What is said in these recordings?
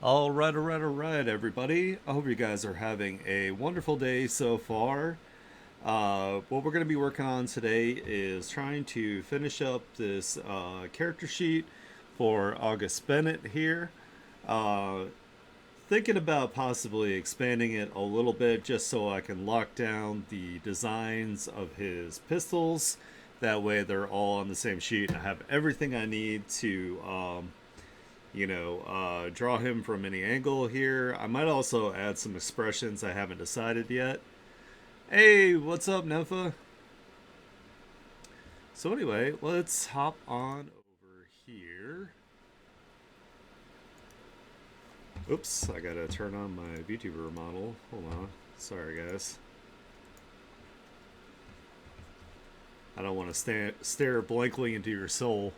All right, everybody. I hope you guys are having a wonderful day so far. What we're going to be working on today is trying to finish up this character sheet for August Bennett here. Uh, Thinking about possibly expanding it a little bit just so I can lock down the designs of his pistols. That way they're all on the same sheet and I have everything I need to draw him from any angle here. I might also add some expressions I haven't decided yet. Hey, what's up, Nepha? So anyway, let's hop on over here. Oops, I gotta turn on my VTuber model. Hold on. Sorry, guys. I don't want to stare blankly into your soul.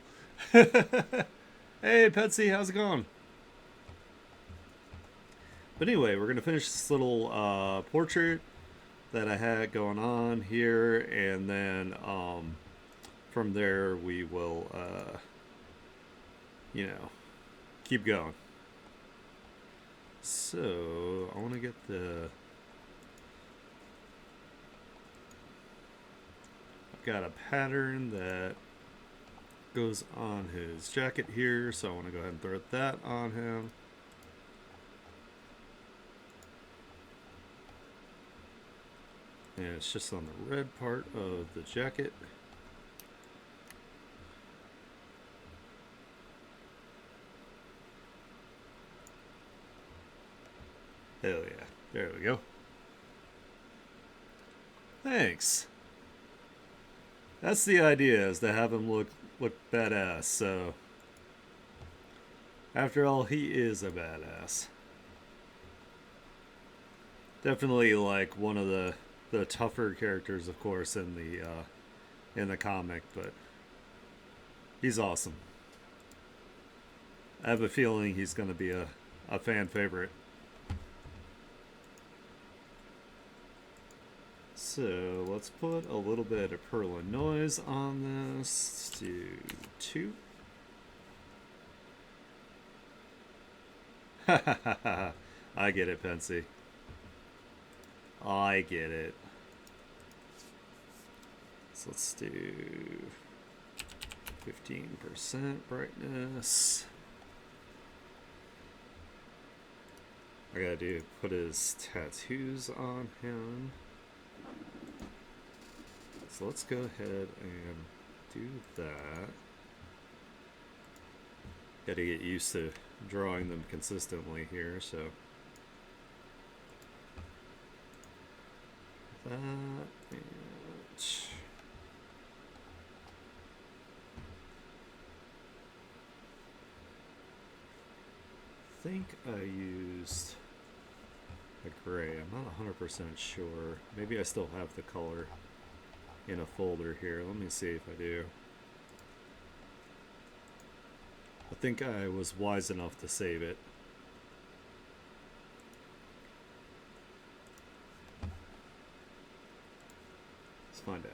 Hey, Petsy, how's it going? But anyway, we're gonna finish this little portrait that I had going on here, and then from there we will, you know, keep going. So I want to get the. I've got a pattern that goes on his jacket here, so I want to go ahead and throw that on him. And it's just on the red part of the jacket. Hell yeah. There we go. Thanks. That's the idea, is to have him look badass. So after all, he is a badass. Definitely like one of the tougher characters, of course, in the comic, but he's awesome. I have a feeling he's going to be a fan favorite. So let's put a little bit of Perla noise on this. Let's do 2. I get it, Pensy. I get it. So let's do 15% brightness. I gotta put his tattoos on him. So let's go ahead and do that. Gotta get used to drawing them consistently here, so that and I think I used a gray. I'm not 100% sure. Maybe I still have the color in a folder here. Let me see if I do. I think I was wise enough to save it. Let's find out.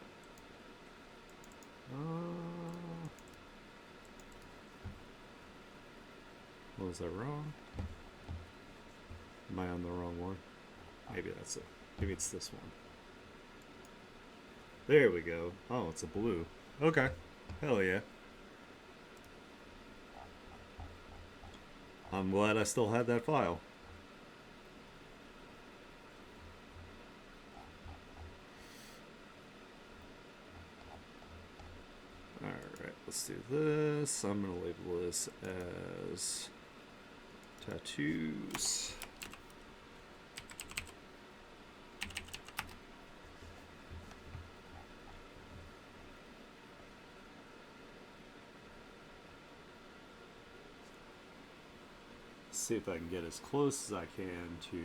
Was I wrong? Am I on the wrong one? Maybe that's it. Maybe it's this one. There we go. Oh, it's a blue. Okay. Hell yeah. I'm glad I still had that file. Alright, let's do this. I'm going to label this as tattoos. See if I can get as close as I can to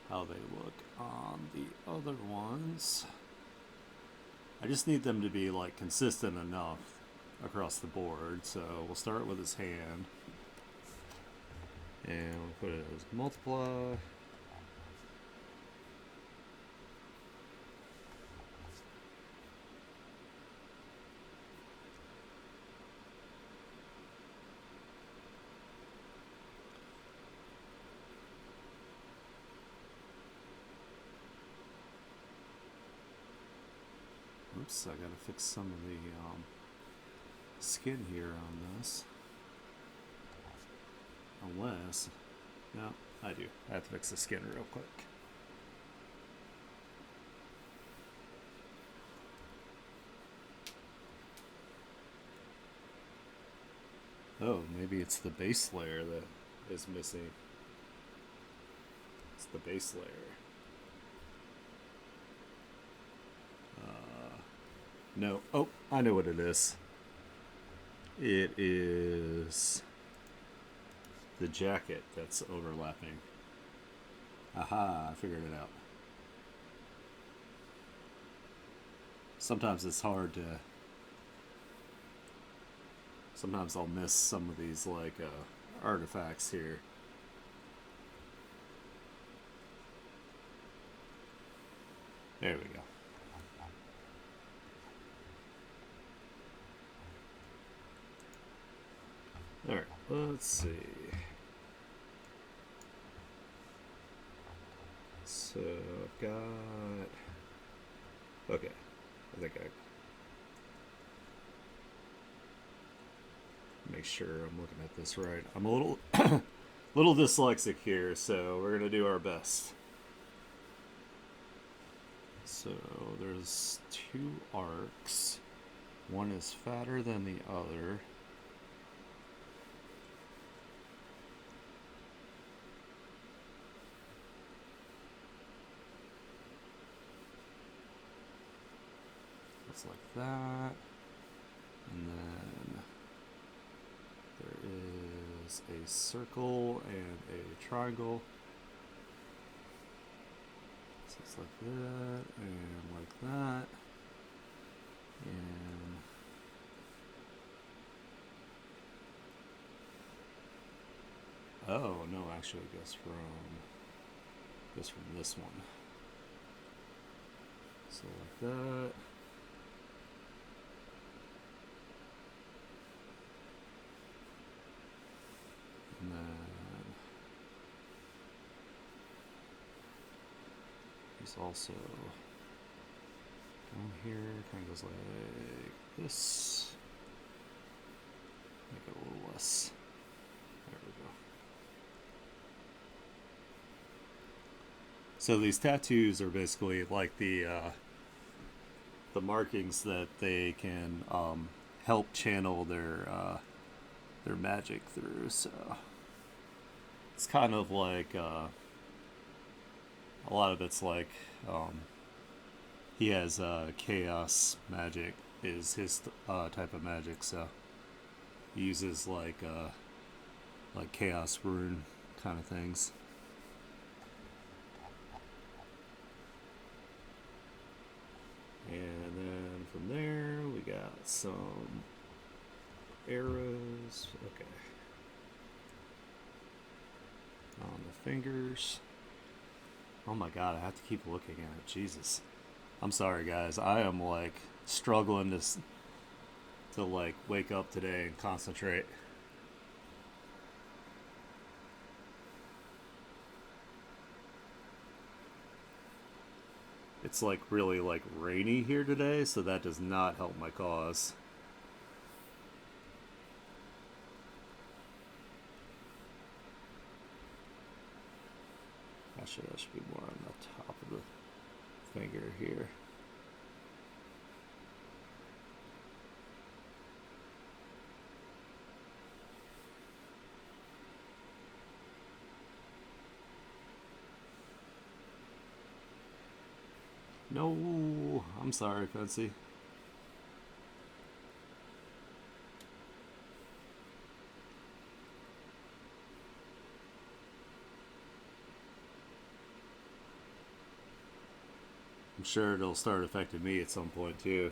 how they look on the other ones. I just need them to be like consistent enough across the board. So we'll start with his hand, and we'll put it as multiply. Oops, I gotta fix some of the skin here on this. Unless, no, I do. I have to fix the skin real quick. Oh, maybe it's the base layer that is missing. It's the base layer. No. Oh, I know what it is. It is the jacket that's overlapping. Aha, I figured it out. Sometimes it's hard to... Sometimes I'll miss some of these, like, artifacts here. There we go. Alright, let's see. So, I've got... Okay, I think I... Make sure I'm looking at this right. I'm a little... little dyslexic here, so we're going to do our best. So, there's two arcs. One is fatter than the other. Looks like that. And then there is a circle and a triangle. So it's like that and like that. And oh no, actually it goes from this one. So like that. And then he's also down here, kind of goes like this. Make it a little less. There we go. So these tattoos are basically like the markings that they can help channel their magic through. So it's kind of like a lot of it's like he has chaos magic is his type of magic, so he uses like chaos rune kind of things. And then from there we got some arrows. Okay. On the fingers. Oh my god, I have to keep looking at it. Jesus. I'm sorry guys. I am like struggling to like wake up today and concentrate. It's like really like rainy here today, so that does not help my cause. Actually, that should be more on the top of the finger here. No, I'm sorry, Fancy. I'm sure it'll start affecting me at some point too.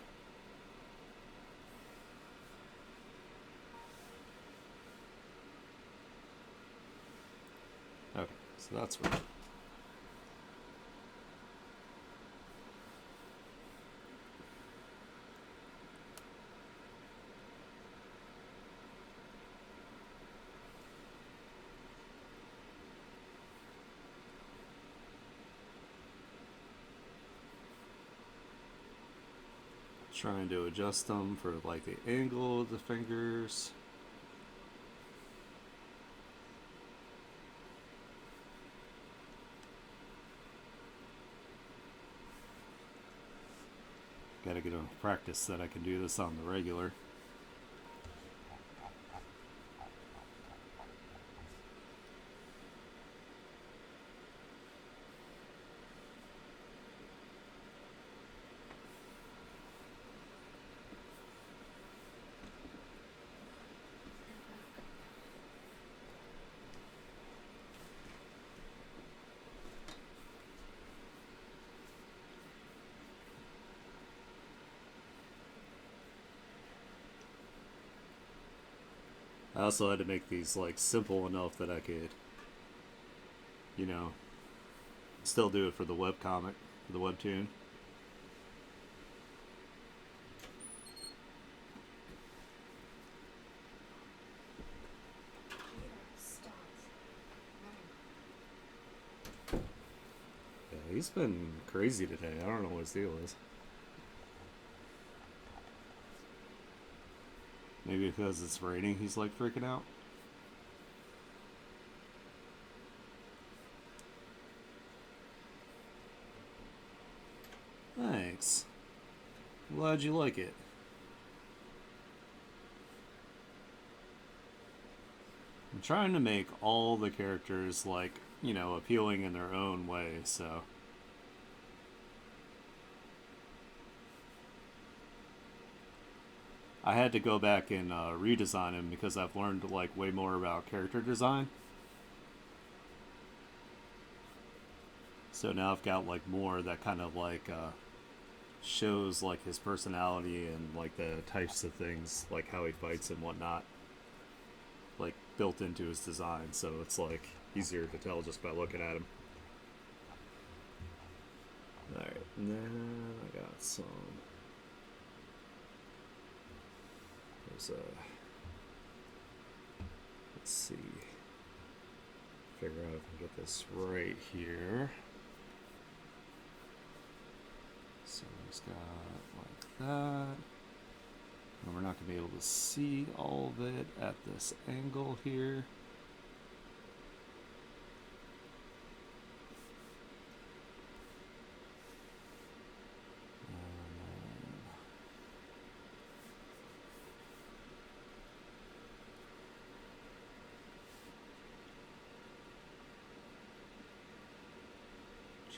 Okay, so that's right. Trying to adjust them for like the angle of the fingers. Gotta get enough practice that I can do this on the regular. I also had to make these like simple enough that I could, you know, still do it for the webcomic, for the Webtoon. Yeah, he's been crazy today. I don't know what his deal is. Maybe because it's raining, he's like freaking out. Thanks. Glad you like it. I'm trying to make all the characters like, you know, appealing in their own way, so I had to go back and redesign him because I've learned like way more about character design. So now I've got like more that kind of like shows like his personality and like the types of things, like how he fights and whatnot, like built into his design. So it's like easier to tell just by looking at him. Alright, and then I got some. There's a. Let's see. Figure out if I can get this right here. So it's got like that. And we're not going to be able to see all of it at this angle here.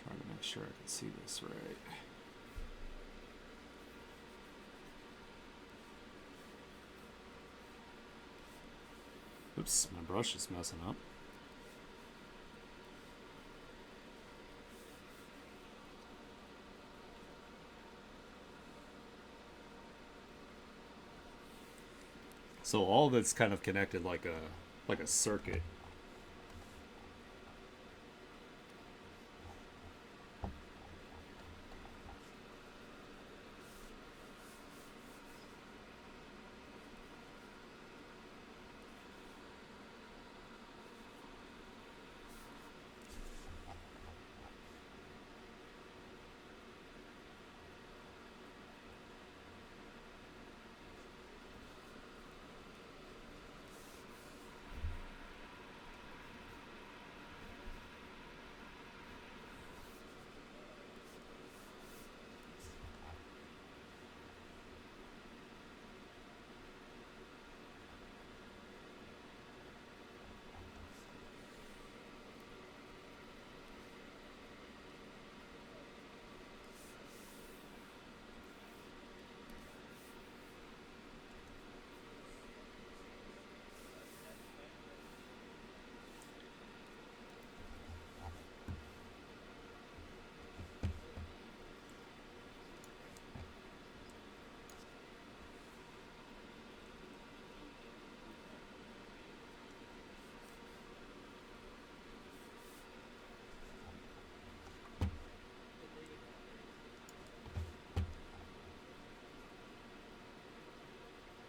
Trying to make sure I can see this right. Oops, my brush is messing up. So all of it's kind of connected like a circuit.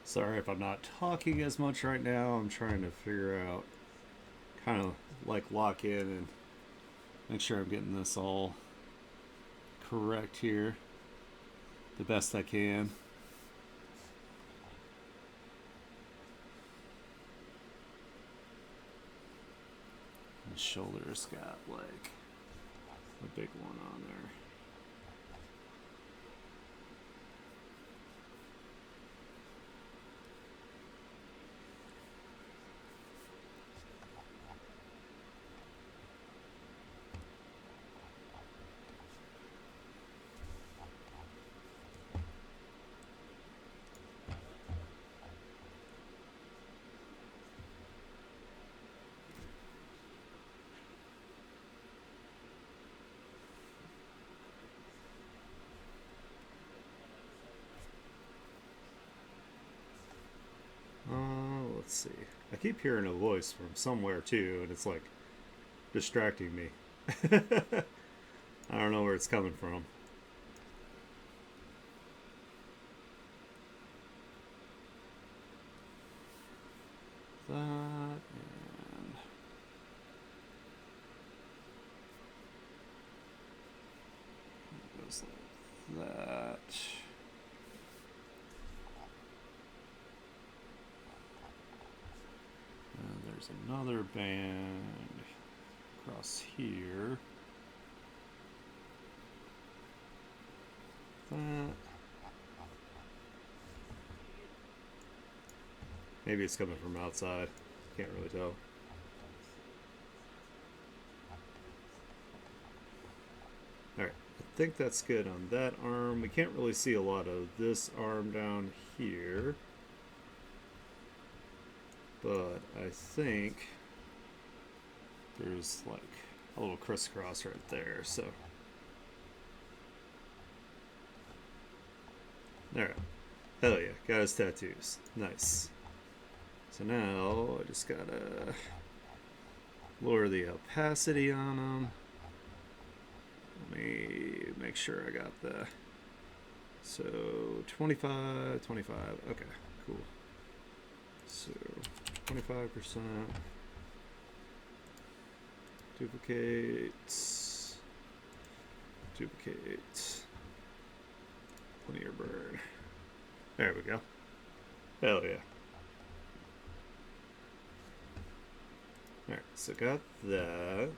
Sorry if I'm not talking as much right now. I'm trying to figure out, kind of like lock in and make sure I'm getting this all correct here the best I can. shoulder's got like a big one on there. Let's see. I keep hearing a voice from somewhere too, and it's like distracting me. I don't know where it's coming from. That and it goes like that. There's another band across here. That. Maybe it's coming from outside. Can't really tell. Alright, I think that's good on that arm. We can't really see a lot of this arm down here. But I think there's like a little crisscross right there, so. Alright. Hell yeah, got his tattoos. Nice. So now I just gotta lower the opacity on them. Let me make sure I got the. So 25, 25. Okay, cool. So 25%. Duplicate. Duplicate. Linear burn. There we go. Hell yeah. Alright, so got that.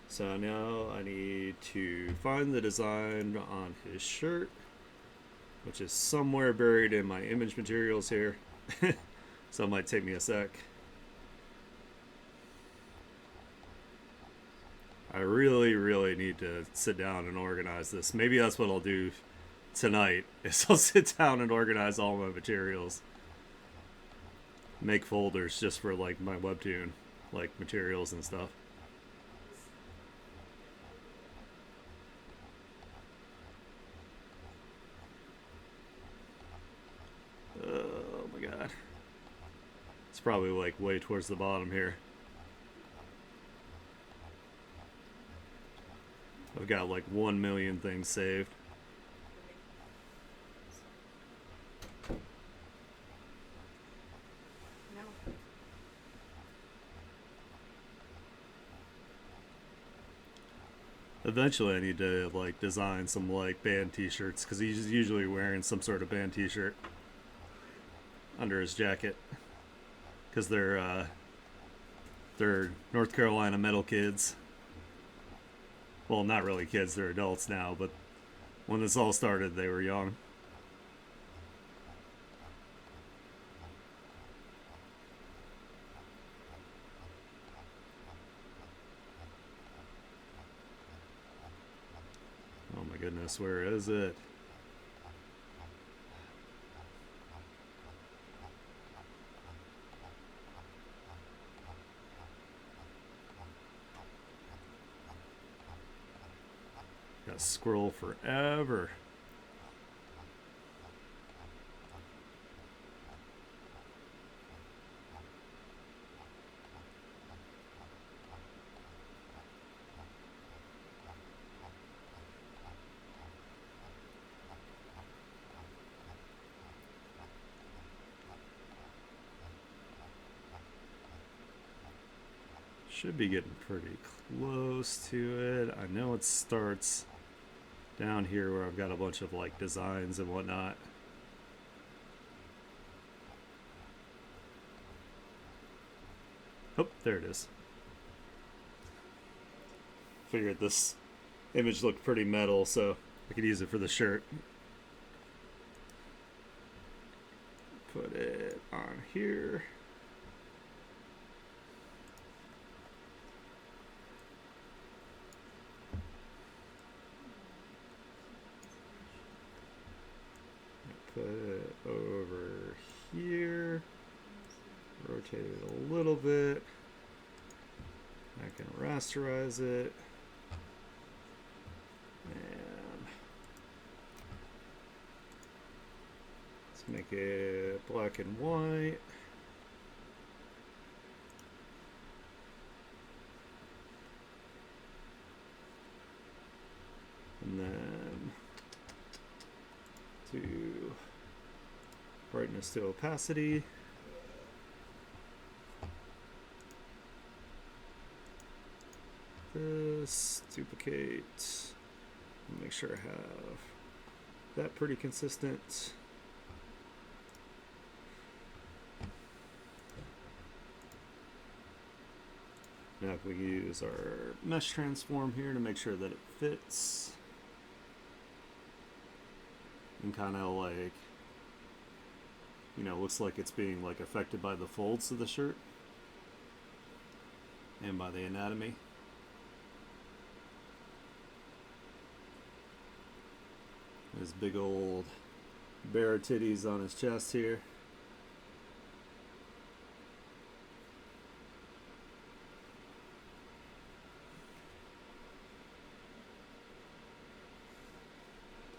So now I need to find the design on his shirt, which is somewhere buried in my image materials here. So it might take me a sec. I really need to sit down and organize this. Maybe that's what I'll do tonight, is I'll sit down and organize all my materials. Make folders just for like my Webtoon, like materials and stuff. Oh my god. It's probably like way towards the bottom here. I've got like 1 million things saved. Eventually I need to like design some like band t-shirts, because he's usually wearing some sort of band t-shirt under his jacket, because they're North Carolina metal kids. Well, not really kids, they're adults now, but when this all started they were young. Oh my goodness, where is it? Gotta scroll forever. Should be getting pretty close to it. I know it starts down here where I've got a bunch of like designs and whatnot. Oh, there it is. Figured this image looked pretty metal, so I could use it for the shirt. Put it on here. Put it over here. Rotate it a little bit. I can rasterize it. And let's make it black and white. And then to brightness to opacity. This, duplicate, make sure I have that pretty consistent. Now if we use our mesh transform here to make sure that it fits and kind of like, you know, looks like it's being like affected by the folds of the shirt and by the anatomy. His big old bare titties on his chest here.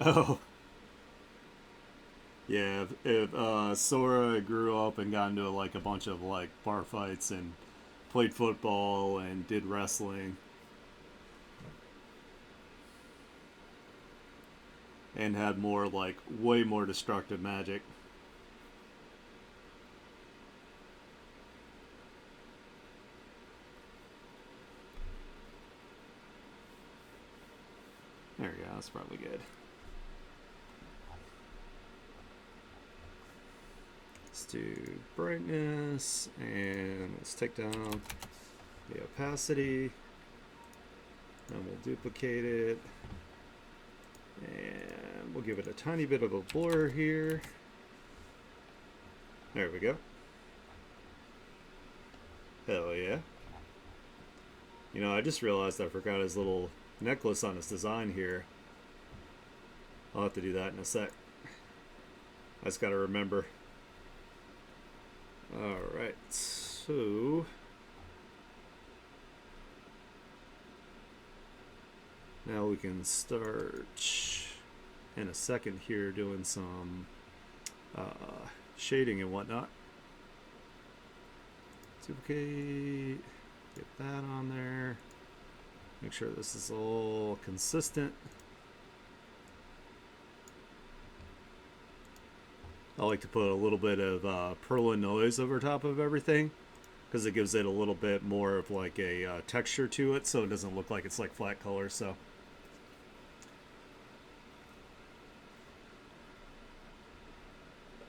Oh. Yeah, if Sora grew up and got into like a bunch of like bar fights and played football and did wrestling and had more like way more destructive magic. There we go, that's probably good. Let's do brightness and let's take down the opacity. Then we'll duplicate it. And we'll give it a tiny bit of a blur here. There we go. Hell yeah. You know, I just realized I forgot his little necklace on his design here. I'll have to do that in a sec. I just gotta remember. Alright, so now we can start in a second here doing some shading and whatnot. Duplicate, get that on there. Make sure this is all consistent. I like to put a little bit of Perlin noise over top of everything because it gives it a little bit more of like a texture to it, so it doesn't look like it's like flat color. So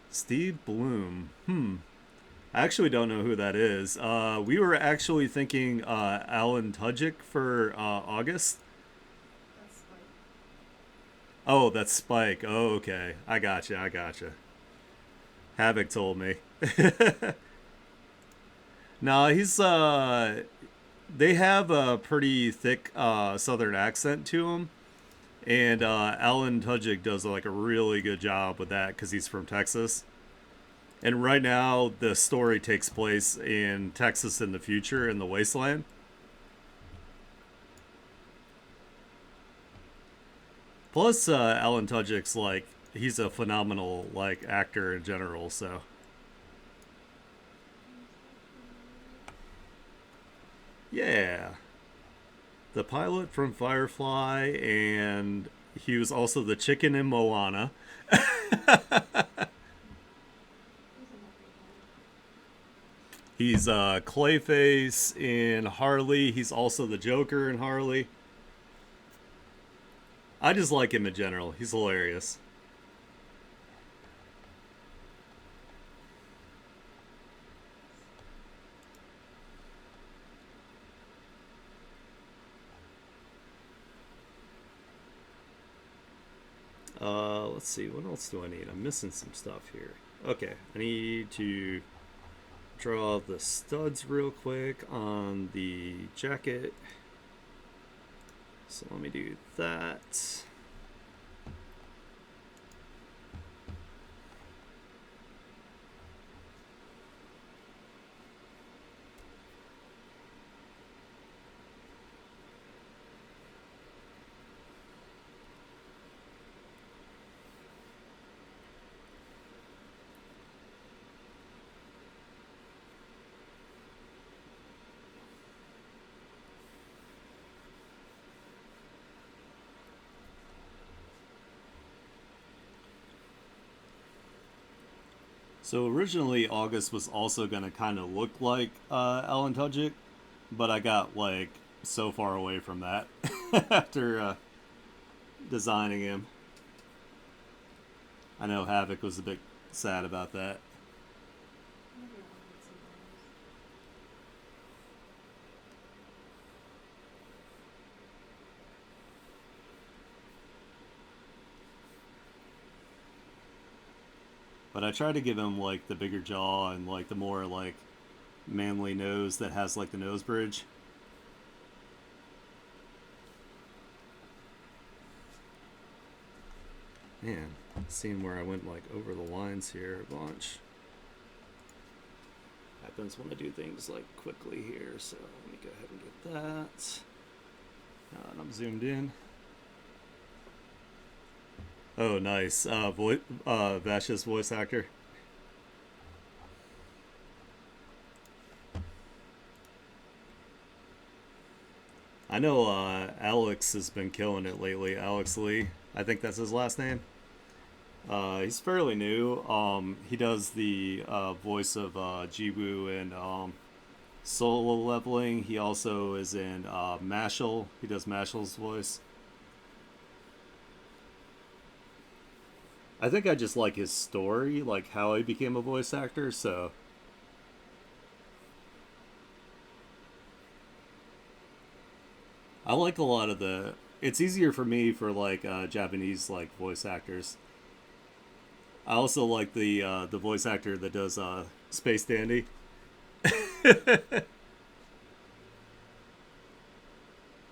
Steve Bloom, I actually don't know who that is. We were actually thinking Alan Tudyk for August. That's Spike. Oh, that's Spike. Oh, okay. I gotcha. Havoc told me. No, he's they have a pretty thick southern accent to him, and Alan Tudyk does like a really good job with that because he's from Texas. And right now, the story takes place in Texas in the future, in the wasteland. Plus, Alan Tudyk's like he's a phenomenal like actor in general. So yeah, the pilot from Firefly, and he was also the chicken in Moana. He's Clayface in Harley. He's also the Joker in Harley. I just like him in general. He's hilarious. let's see, what else do I need? I'm missing some stuff here. Okay, I need to draw the studs real quick on the jacket. So let me do that. So originally August was also gonna kind of look like Alan Tudyk, but I got like so far away from that after designing him. I know Havoc was a bit sad about that. Maybe I'll get some others. But I tried to give him like the bigger jaw and like the more like manly nose that has like the nose bridge. Man, seeing where I went like over the lines here a bunch. Happens when I do things like quickly here, so let me go ahead and get that. Now that I'm zoomed in. Oh, nice. Vash's voice actor. I know Alex has been killing it lately. Alex Lee. I think that's his last name. He's fairly new. He does the voice of Jiwoo in Solo Leveling. He also is in Mashal. He does Mashal's voice. I think I just like his story, like how he became a voice actor, so I like a lot of the it's easier for me for like Japanese like voice actors. I also like the voice actor that does Space Dandy.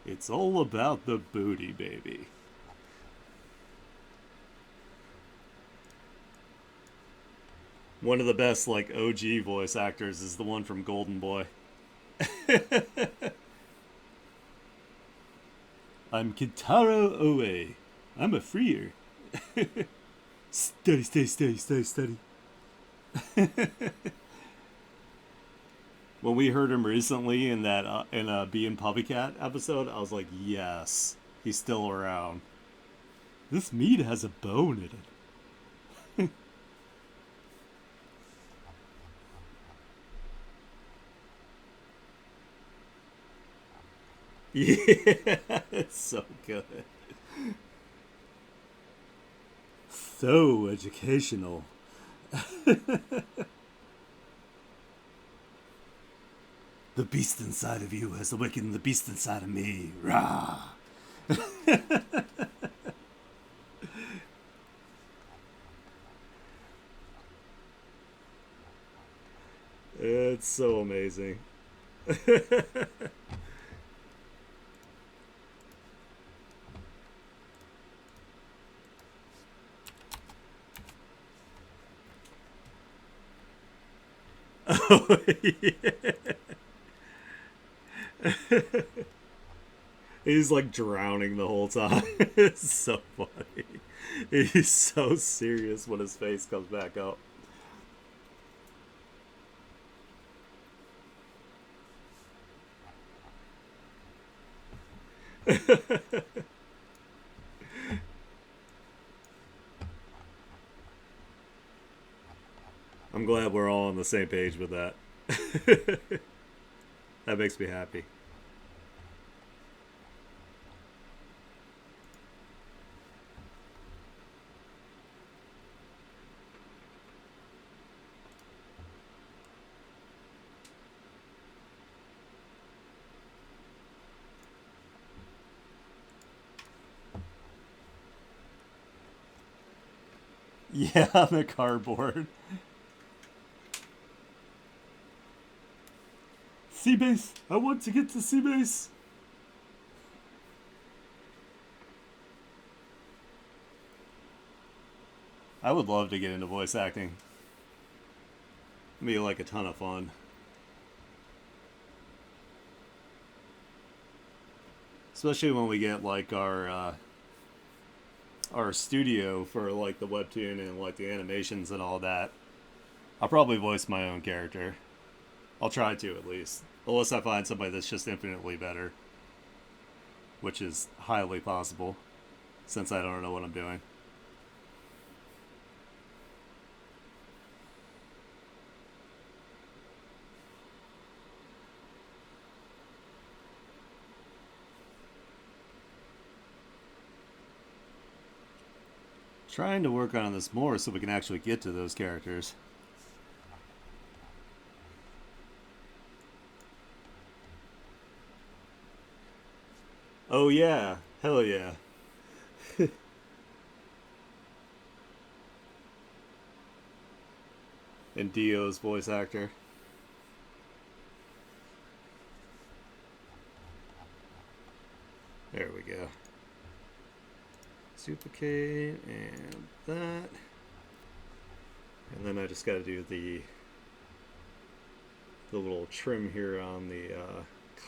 It's all about the booty, baby. One of the best like OG voice actors is the one from Golden Boy. I'm Kintaro Oe. I'm a freer. Steady, steady, steady, steady, steady. When we heard him recently in that in a Bee and Puppycat episode, I was like, yes, he's still around. This meat has a bone in it. Yeah, it's so good. So educational. The beast inside of you has awakened the beast inside of me. Rah! It's so amazing. Oh, yeah. He's like drowning the whole time. It's so funny. He's so serious when his face comes back up. I'm glad we're all on the same page with that. That makes me happy. Yeah, the cardboard. Sea base. I want to get to sea base. I would love to get into voice acting. It'd be like a ton of fun. Especially when we get like our studio for like the webtoon and like the animations and all that. I'll probably voice my own character. I'll try to at least. Unless I find somebody that's just infinitely better, which is highly possible since I don't know what I'm doing. Trying to work on this more so we can actually get to those characters. Oh yeah, hell yeah. And Dio's voice actor. There we go. Duplicate and that. And then I just got to do the little trim here on the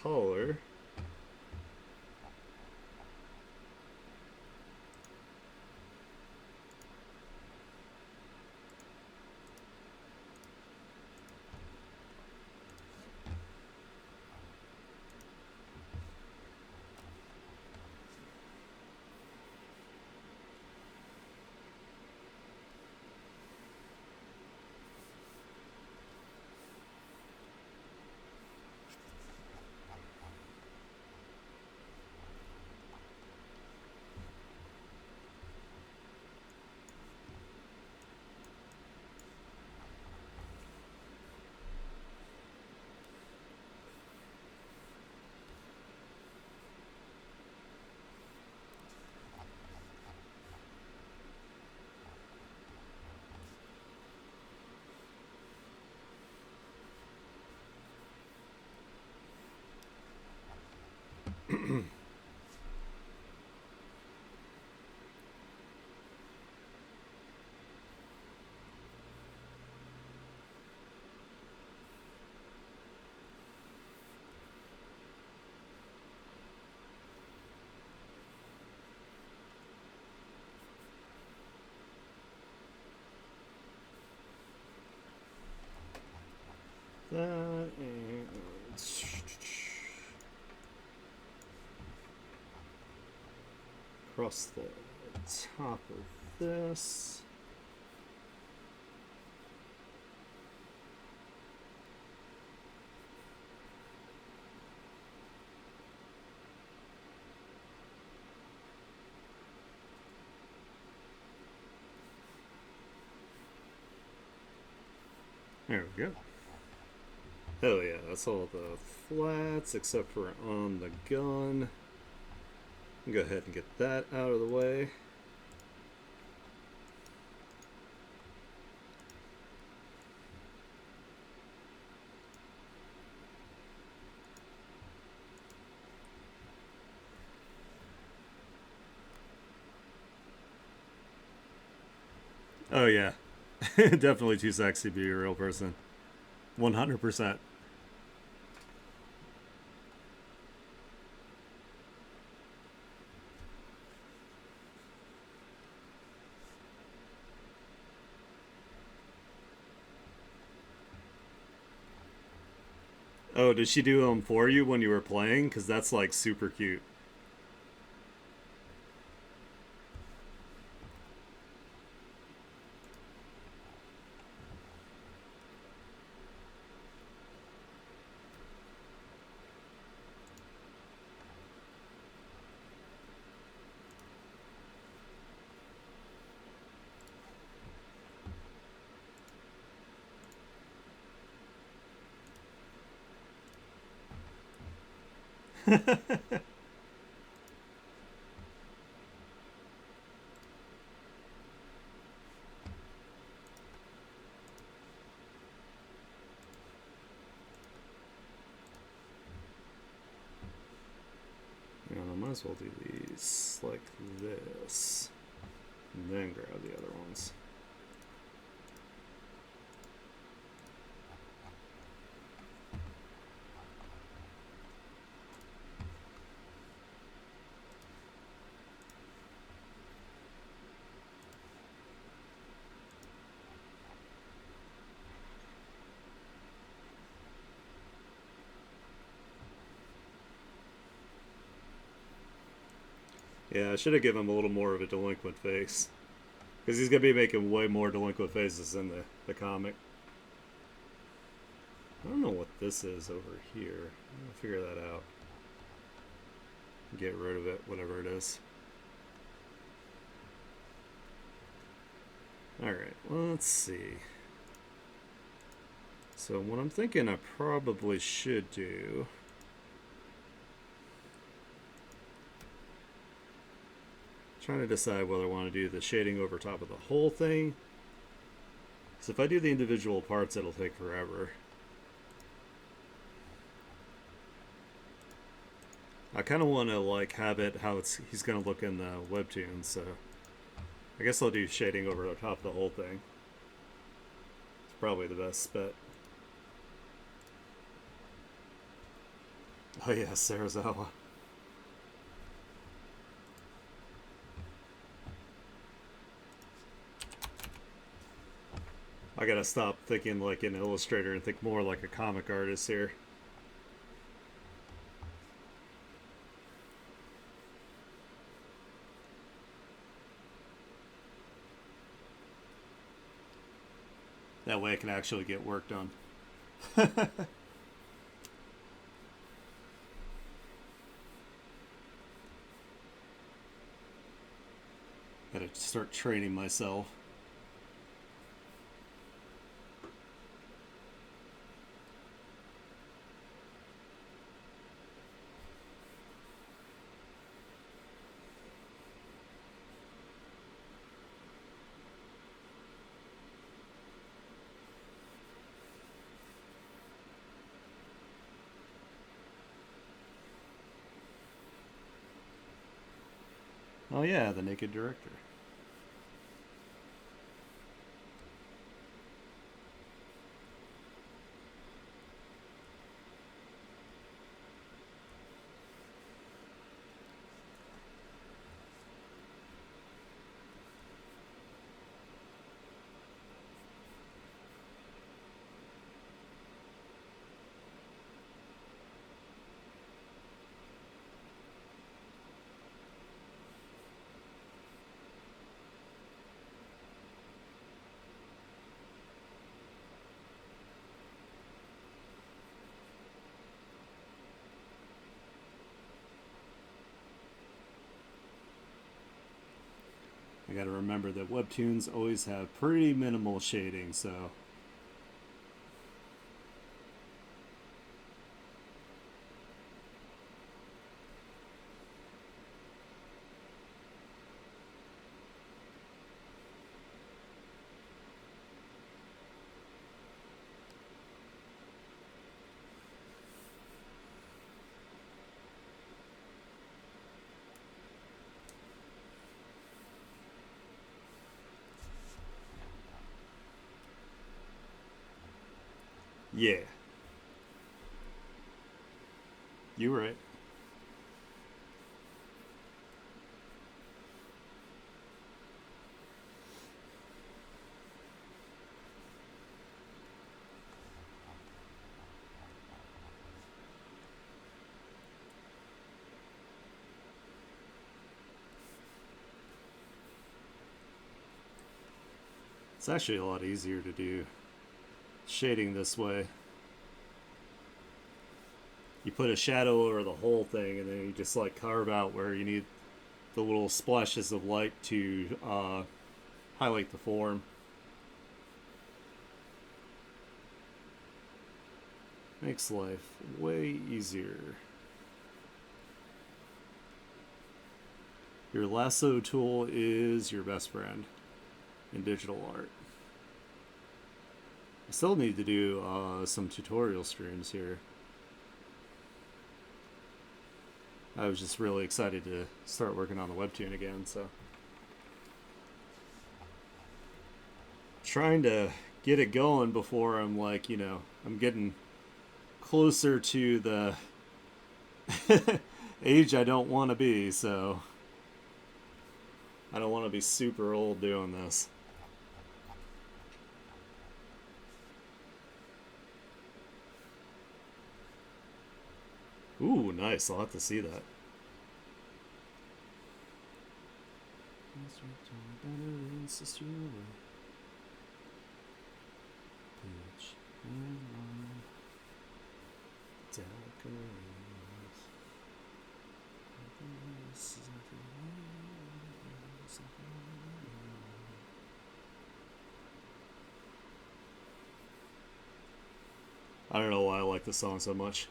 collar. That and across the top of this. There we go. Hell yeah, that's all the flats except for on the gun. Go ahead and get that out of the way. Oh yeah, definitely too sexy to be a real person. 100%. Oh, did she do them for you when you were playing? Because that's like super cute. might as well do these like this, and then grab the other ones. Yeah, I should have given him a little more of a delinquent face. Because he's going to be making way more delinquent faces in the comic. I don't know what this is over here. I'll figure that out. Get rid of it, whatever it is. Alright, let's see. So what I'm thinking I probably should do... Trying to decide whether I want to do the shading over top of the whole thing. Because if I do the individual parts, it'll take forever. I kind of want to like have it how he's going to look in the Webtoon, so I guess I'll do shading over the top of the whole thing. It's probably the best bet. Oh yeah, Sarazawa. I gotta stop thinking like an illustrator and think more like a comic artist here. That way I can actually get work done. Gotta start training myself. Oh yeah, the naked director. I gotta remember that Webtoons always have pretty minimal shading, so... Yeah. You were right. It's actually a lot easier to do shading this way. You put a shadow over the whole thing, and then you just like carve out where you need the little splashes of light to highlight the form. Makes life way easier. Your lasso tool is your best friend in digital art. I still need to do some tutorial streams here. I was just really excited to start working on the Webtoon again, so trying to get it going before I'm like, I'm getting closer to the age I don't want to be, so I don't want to be super old doing this. Ooh, nice. I'll have to see that. I don't know why I like this song so much.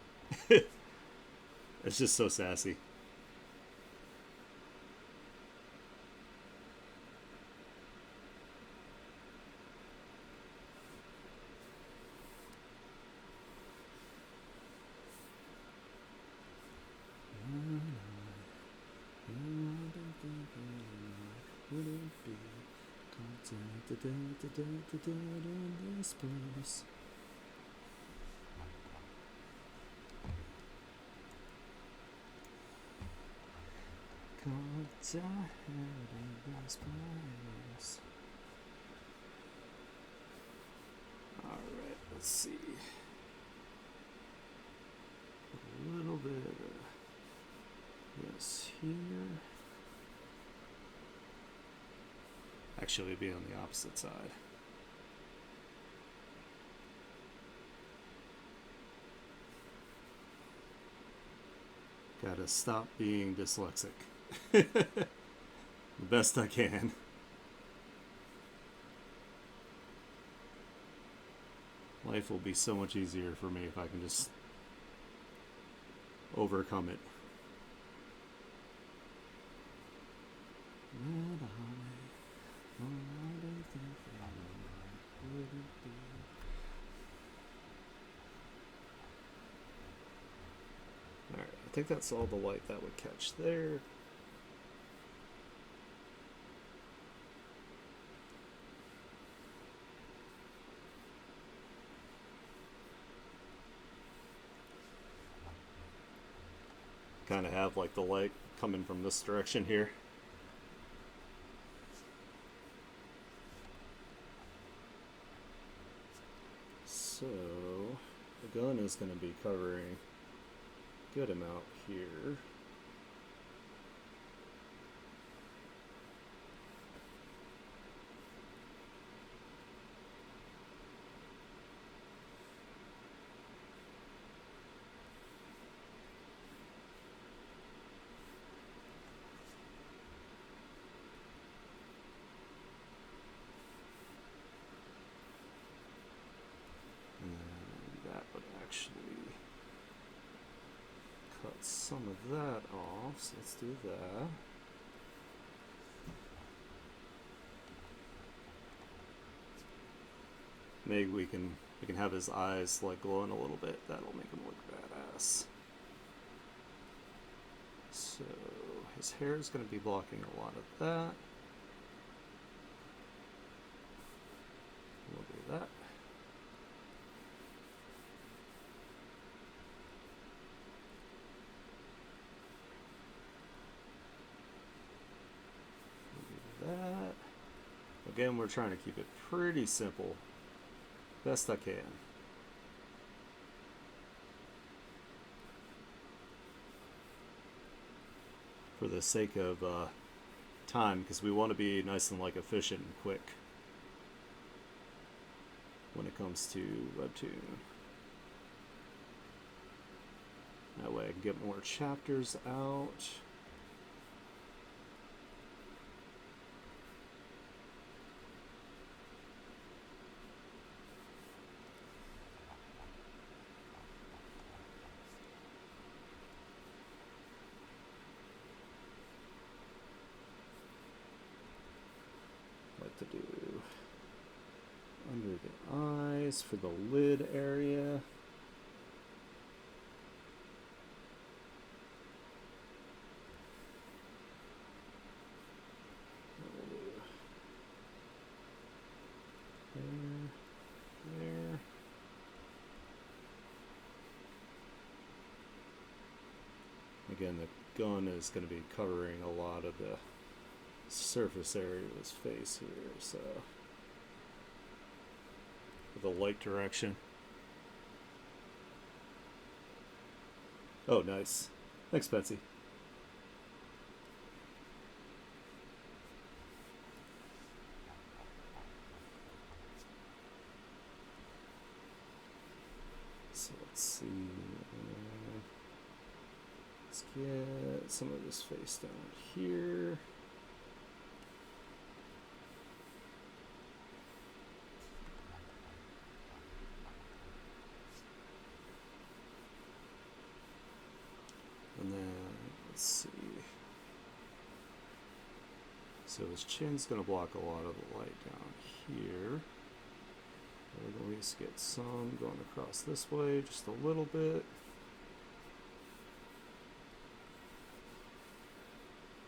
It's just so sassy. This place. Alright, let's see. A little bit of this here. Actually, it'd be on the opposite side. Gotta stop being dyslexic. The best I can. Life will be so much easier for me if I can just overcome it. Alright, I think that's all the light that would catch there. Kind of have like the light coming from this direction here. So the gun is going to be covering a good amount here. Actually cut some of that off, so let's do that. Maybe we can have his eyes like glowing a little bit. That'll make him look badass. So his hair is going to be blocking a lot of that. We'll do that. That. Again, we're trying to keep it pretty simple, best I can. For the sake of time, because we want to be nice and like efficient and quick when it comes to Webtoon. That way I can get more chapters out. To do under the eyes for the lid area. Again, the gun is going to be covering a lot of the surface area of his face here, so with the light direction. Oh, nice. Thanks, Betsy. So let's see. Let's get some of this face down here. And then, let's see. So his chin's going to block a lot of the light down here. We'll at least get some going across this way, just a little bit.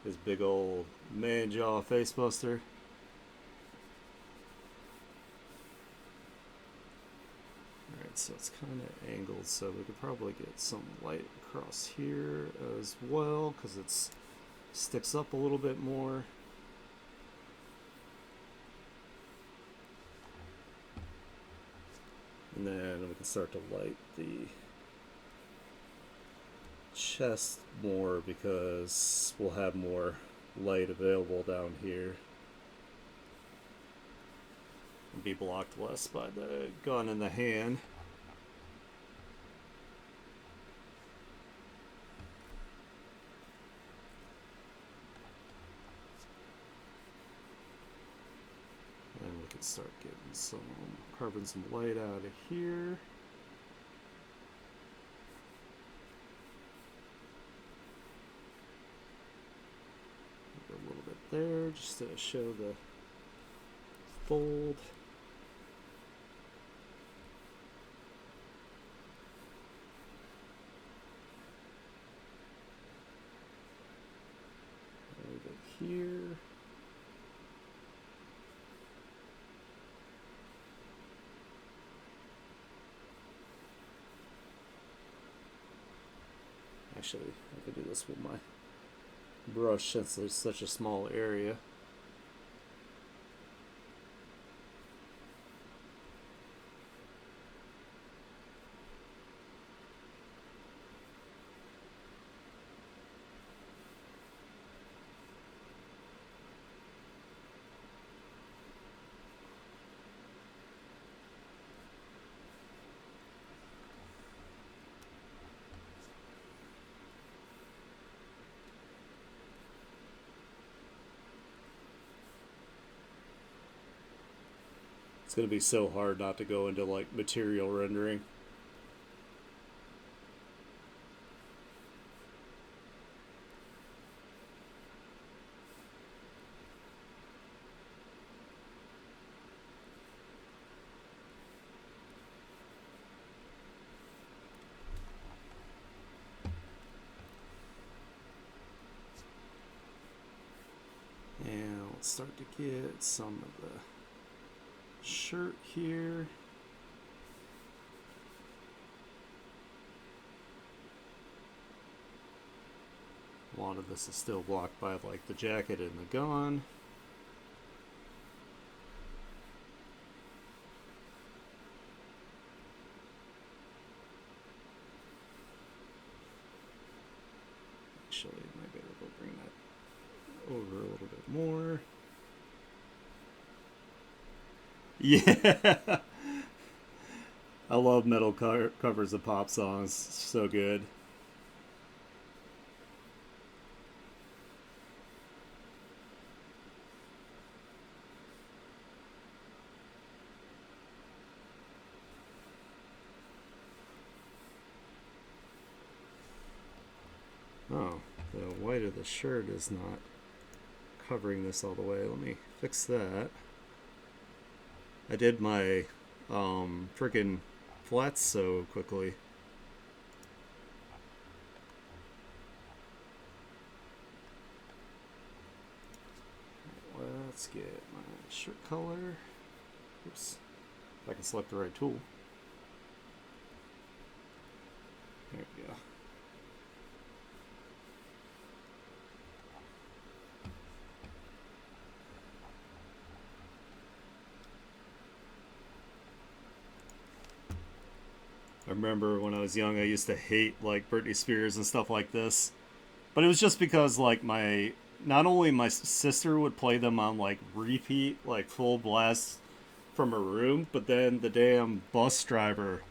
His big old man jaw face buster. Alright, so it's kind of angled, so we could probably get some light across here as well, because it sticks up a little bit more. And then we can start to light the chest more because we'll have more light available down here. And be blocked less by the gun in the hand. And we can start getting carving some light out of here. A little bit there just to show the fold. A little bit here. Actually, I could do this with my brush since there's such a small area. It's going to be so hard not to go into like material rendering. And let's start to get some of the shirt here. A lot of this is still blocked by like the jacket and the gun. Actually, I might be able to bring that over a little bit more. Yeah. I love metal covers of pop songs. So good. Oh, the white of the shirt is not covering this all the way. Let me fix that. I did my freaking flats so quickly. Let's get my shirt color. Oops. If I can select the right tool. There we go. I remember when I was young, I used to hate like Britney Spears and stuff like this, but it was just because like my not only my sister would play them on like repeat, like full blast from her room, but then the damn bus driver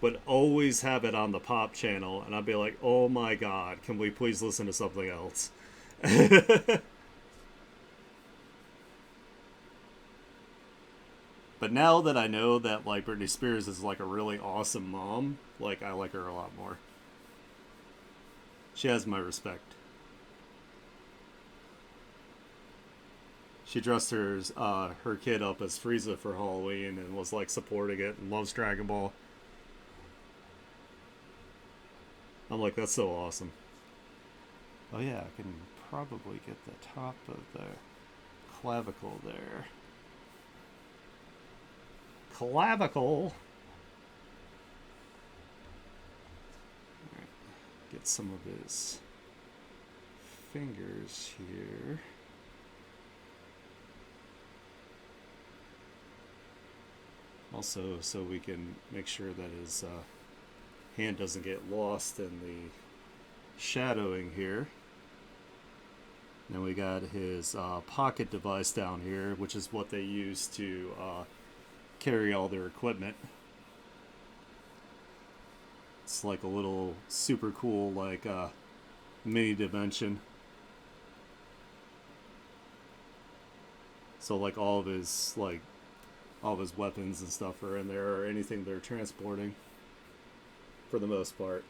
would always have it on the pop channel, and I'd be like, "Oh my god, can we please listen to something else?" But now that I know that like Britney Spears is like a really awesome mom, like I like her a lot more. She has my respect. She dressed her kid up as Frieza for Halloween and was like supporting it and loves Dragon Ball. I'm like, that's so awesome. Oh yeah, I can probably get the top of the clavicle there. Clavicle. All right, get some of his fingers here. Also, so we can make sure that his hand doesn't get lost in the shadowing here. Then we got his pocket device down here, which is what they use to carry all their equipment. It's like a little super cool like mini dimension. So like all of his weapons and stuff are in there, or anything they're transporting for the most part.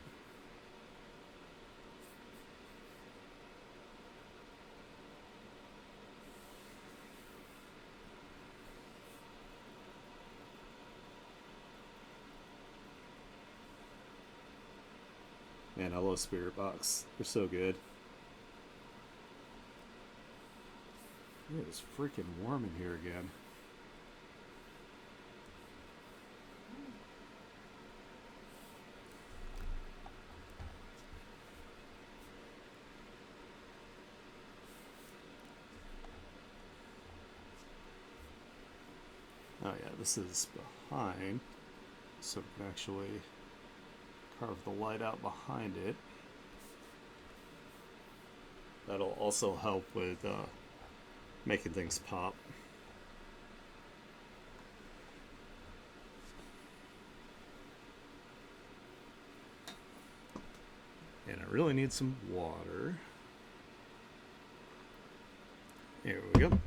Man, I love Spirit Box. They're so good. It is freaking warm in here again. Oh yeah, this is behind, so we can actually carve the light out behind it. That'll also help with making things pop. And I really need some water. Here we go.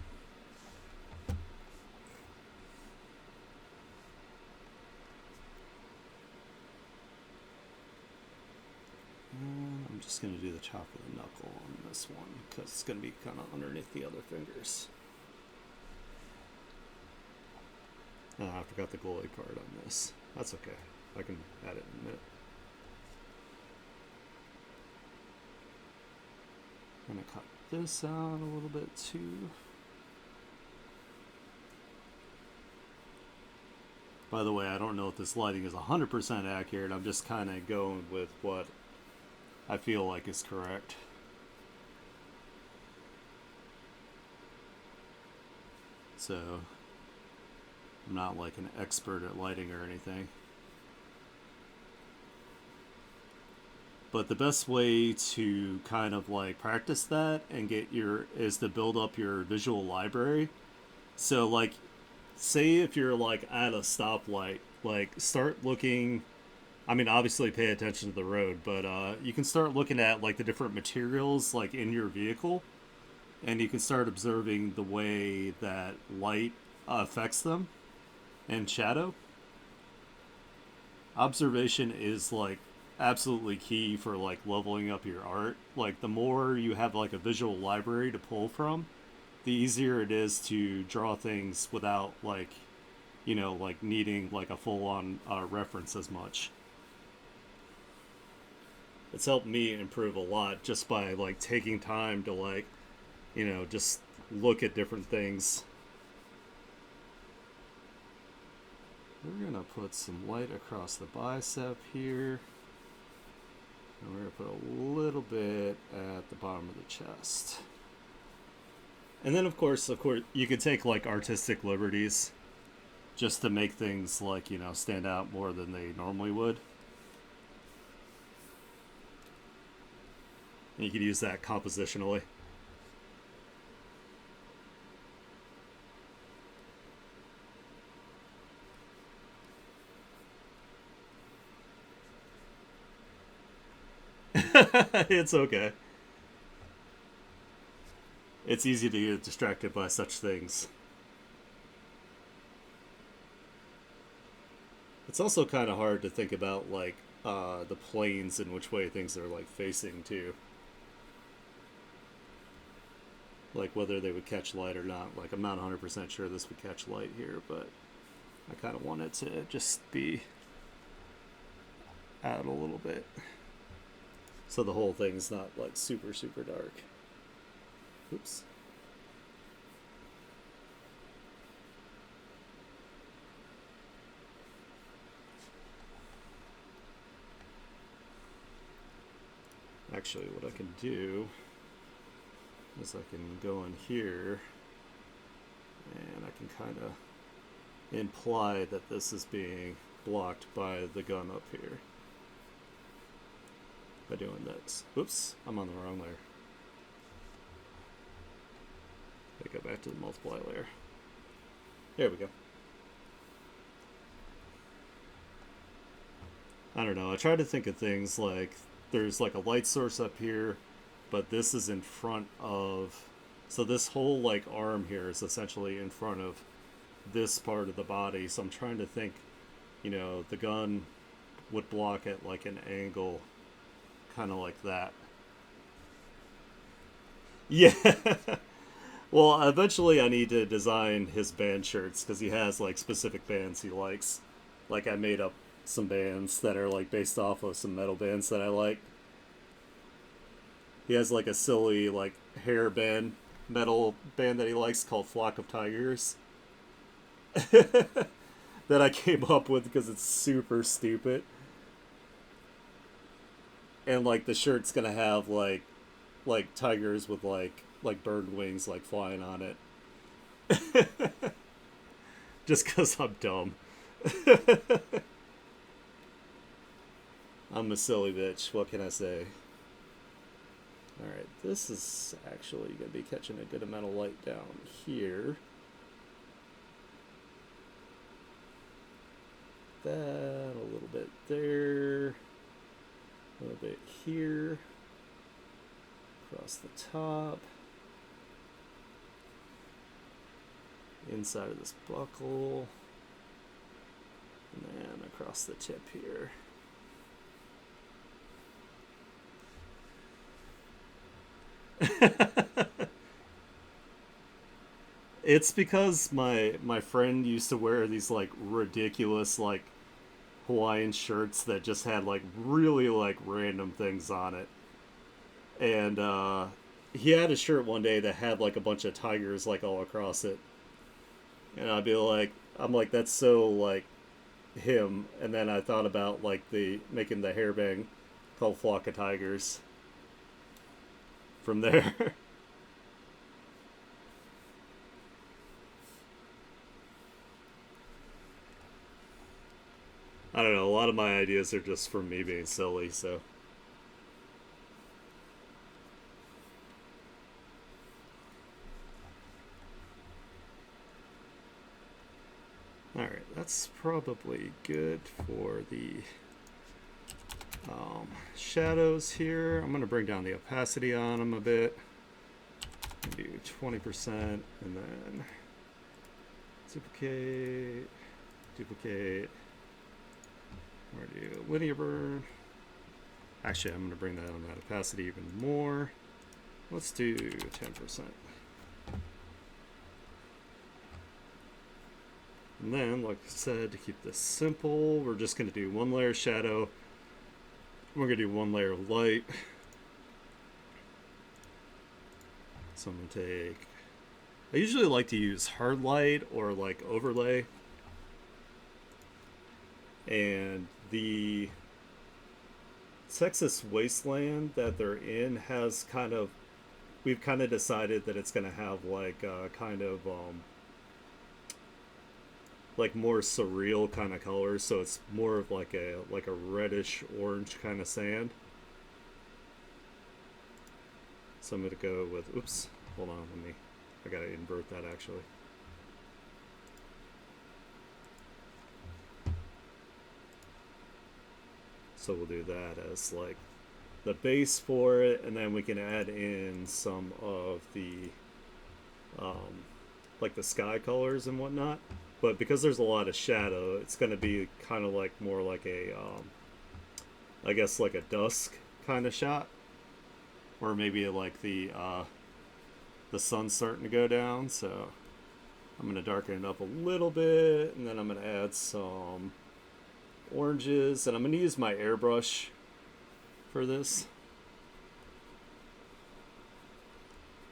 I'm just going to do the top of the knuckle on this one because it's going to be kind of underneath the other fingers. Oh, I forgot the glowy part on this. That's okay. I can add it in a minute. I'm going to cut this out a little bit too. By the way, I don't know if this lighting is 100% accurate. I'm just kind of going with what I feel like is correct. So, I'm not like an expert at lighting or anything. But the best way to kind of like practice that and is to build up your visual library. So like, say if you're like at a stoplight, like start looking, I mean, obviously pay attention to the road, but you can start looking at like the different materials like in your vehicle, and you can start observing the way that light affects them and shadow. Observation is like absolutely key for like leveling up your art. Like the more you have like a visual library to pull from, the easier it is to draw things without like, like needing like a full on reference as much. It's helped me improve a lot just by like taking time to like, just look at different things. We're gonna put some light across the bicep here. And we're gonna put a little bit at the bottom of the chest. And then of course, you could take like artistic liberties just to make things like, stand out more than they normally would. And you could use that compositionally. It's okay. It's easy to get distracted by such things. It's also kind of hard to think about like the planes and which way things are like facing too, like whether they would catch light or not. Like I'm not 100% sure this would catch light here, but I kind of want it to just be out a little bit, so the whole thing's not like super super dark. Oops. Actually, what I can do is I can go in here and I can kind of imply that this is being blocked by the gun up here by doing this. Oops, I'm on the wrong layer. I go back to the multiply layer. There we go. I don't know. I try to think of things like there's like a light source up here, but this is in front of. So this whole like arm here is essentially in front of this part of the body. So I'm trying to think, the gun would block at like an angle, kind of like that. Yeah. Well, eventually I need to design his band shirts because he has like specific bands he likes. Like I made up some bands that are like based off of some metal bands that I like. He has like a silly like hair band metal band that he likes called Flock of Tigers that I came up with because it's super stupid. And like the shirt's gonna have like tigers with like bird wings like flying on it. Just because I'm dumb. I'm a silly bitch. What can I say? Alright, this is actually going to be catching a good amount of light down here. That, a little bit there. A little bit here. Across the top. Inside of this buckle. And then across the tip here. It's because my friend used to wear these like ridiculous like Hawaiian shirts that just had like really like random things on it. And he had a shirt one day that had like a bunch of tigers like all across it. And I'm like that's so like him. And then I thought about like the making the hairbang called Flock of Tigers from there. I don't know. A lot of my ideas are just from me being silly, so. Alright, that's probably good for the shadows here. I'm going to bring down the opacity on them a bit. Do 20%, and then duplicate, duplicate. We're going to do linear burn. Actually, I'm going to bring down that opacity even more. Let's do 10%. And then, like I said, to keep this simple, we're just going to do one layer of shadow. We're going to do one layer of light. So I'm going to take... I usually like to use hard light or like overlay. And the Texas wasteland that they're in has kind of... We've kind of decided that it's going to have like kind of... like more surreal kind of colors, so it's more of like a reddish orange kind of sand. So I'm going to go with, oops, hold on, I got to invert that actually. So we'll do that as like the base for it, and then we can add in some of the like the sky colors and whatnot. But because there's a lot of shadow, it's going to be kind of like more like a I guess like a dusk kind of shot, or maybe like the sun's starting to go down. So I'm going to darken it up a little bit, and then I'm going to add some oranges, and I'm going to use my airbrush for this.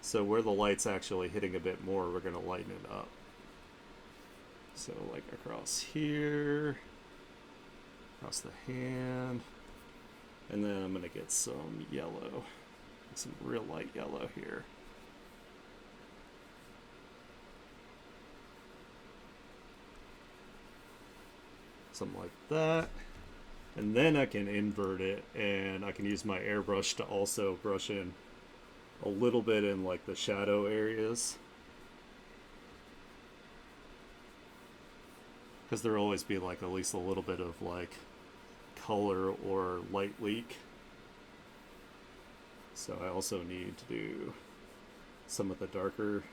So where the light's actually hitting a bit more, we're going to lighten it up. So like across here, across the hand, and then I'm going to get some yellow, some real light yellow here. Something like that. And then I can invert it, and I can use my airbrush to also brush in a little bit in like the shadow areas, because there'll always be like at least a little bit of like color or light leak. So I also need to do some of the darker,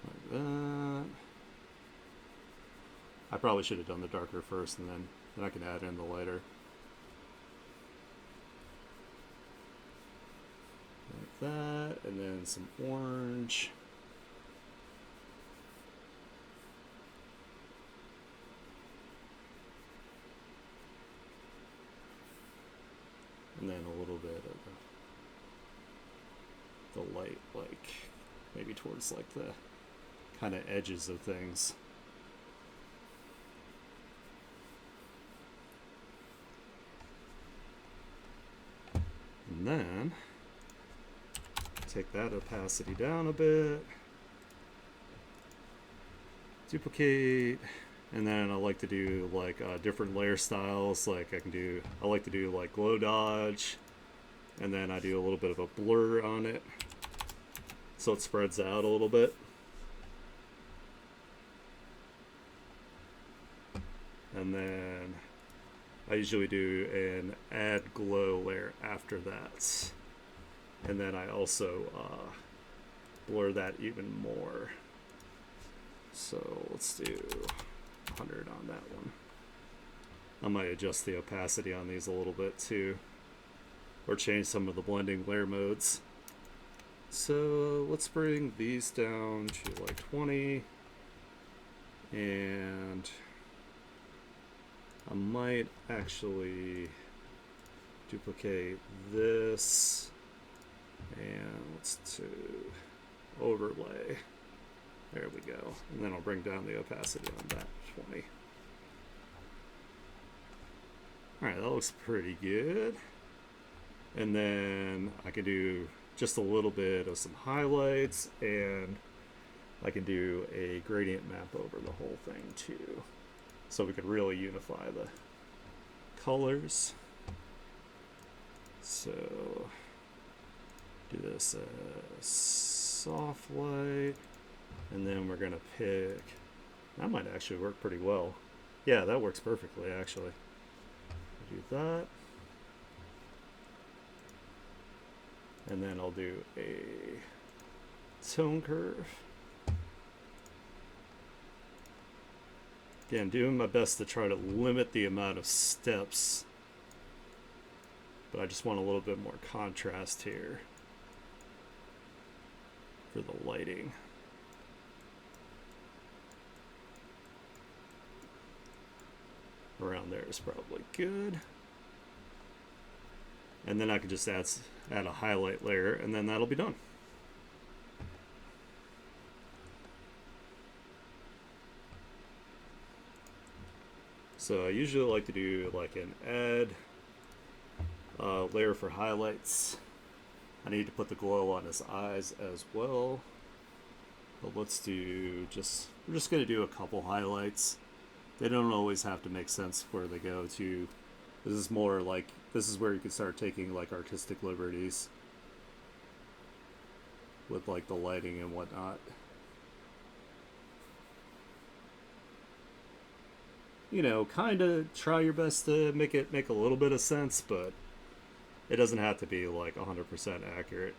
like that. I probably should have done the darker first, and then I can add in the lighter. Like that, and then some orange. And then a little bit of the light, like maybe towards like the kind of edges of things. And then take that opacity down a bit, duplicate, and then I like to do like different layer styles. Like I like to do like glow dodge, and then I do a little bit of a blur on it so it spreads out a little bit. And then I usually do an add glow layer after that. And then I also blur that even more. So let's do 100 on that one. I might adjust the opacity on these a little bit too, or change some of the blending layer modes. So let's bring these down to like 20, and I might actually duplicate this, and let's do overlay. There we go. And then I'll bring down the opacity on that 20. Alright, that looks pretty good. And then I can do just a little bit of some highlights, and I can do a gradient map over the whole thing too, so we could really unify the colors. So do this as soft light, and then we're gonna pick, that might actually work pretty well. Yeah, that works perfectly actually. Do that, and then I'll do a tone curve. Again, doing my best to try to limit the amount of steps, but I just want a little bit more contrast here for the lighting. Around there is probably good. And then I can just add a highlight layer, and then that'll be done. So I usually like to do like an add layer for highlights. I need to put the glow on his eyes as well. But let's do we're just going to do a couple highlights. They don't always have to make sense where they go to. This is more like this is where you can start taking like artistic liberties with like the lighting and whatnot. You know, kind of try your best to make it make a little bit of sense, but it doesn't have to be like 100% accurate.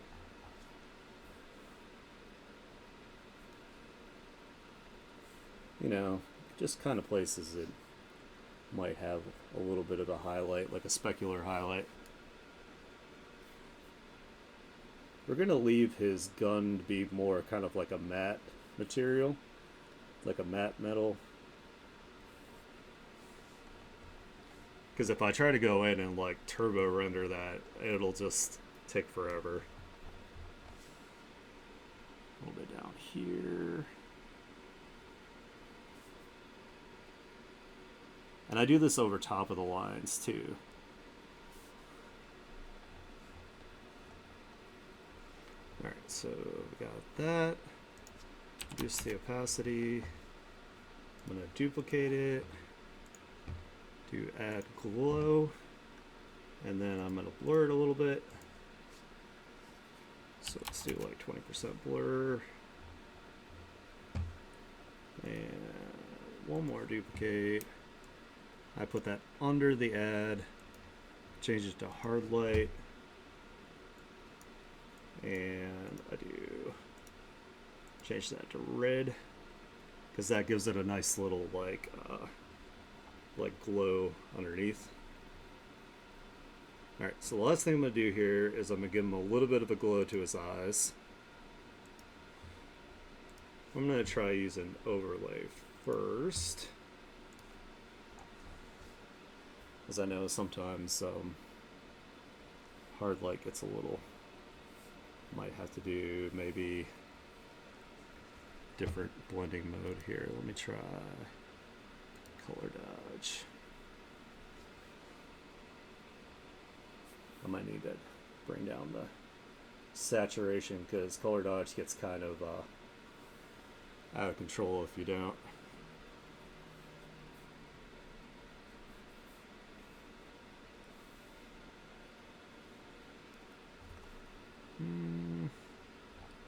You know, just kind of places it might have a little bit of a highlight, like a specular highlight. We're going to leave his gun to be more kind of like a matte material, like a matte metal. Because if I try to go in and like turbo render that, it'll just take forever. A little bit down here. And I do this over top of the lines too. Alright, so we got that. Reduce the opacity. I'm going to duplicate it. Do add glow. And then I'm going to blur it a little bit. So let's do like 20% blur. And one more duplicate. I put that under the ad, change it to hard light, and I do change that to red, because that gives it a nice little like glow underneath. Alright, so the last thing I'm going to do here is I'm going to give him a little bit of a glow to his eyes. I'm going to try using overlay first, as I know sometimes hard light gets a little, might have to do maybe different blending mode here. Let me try color dodge. I might need to bring down the saturation because color dodge gets kind of out of control if you don't.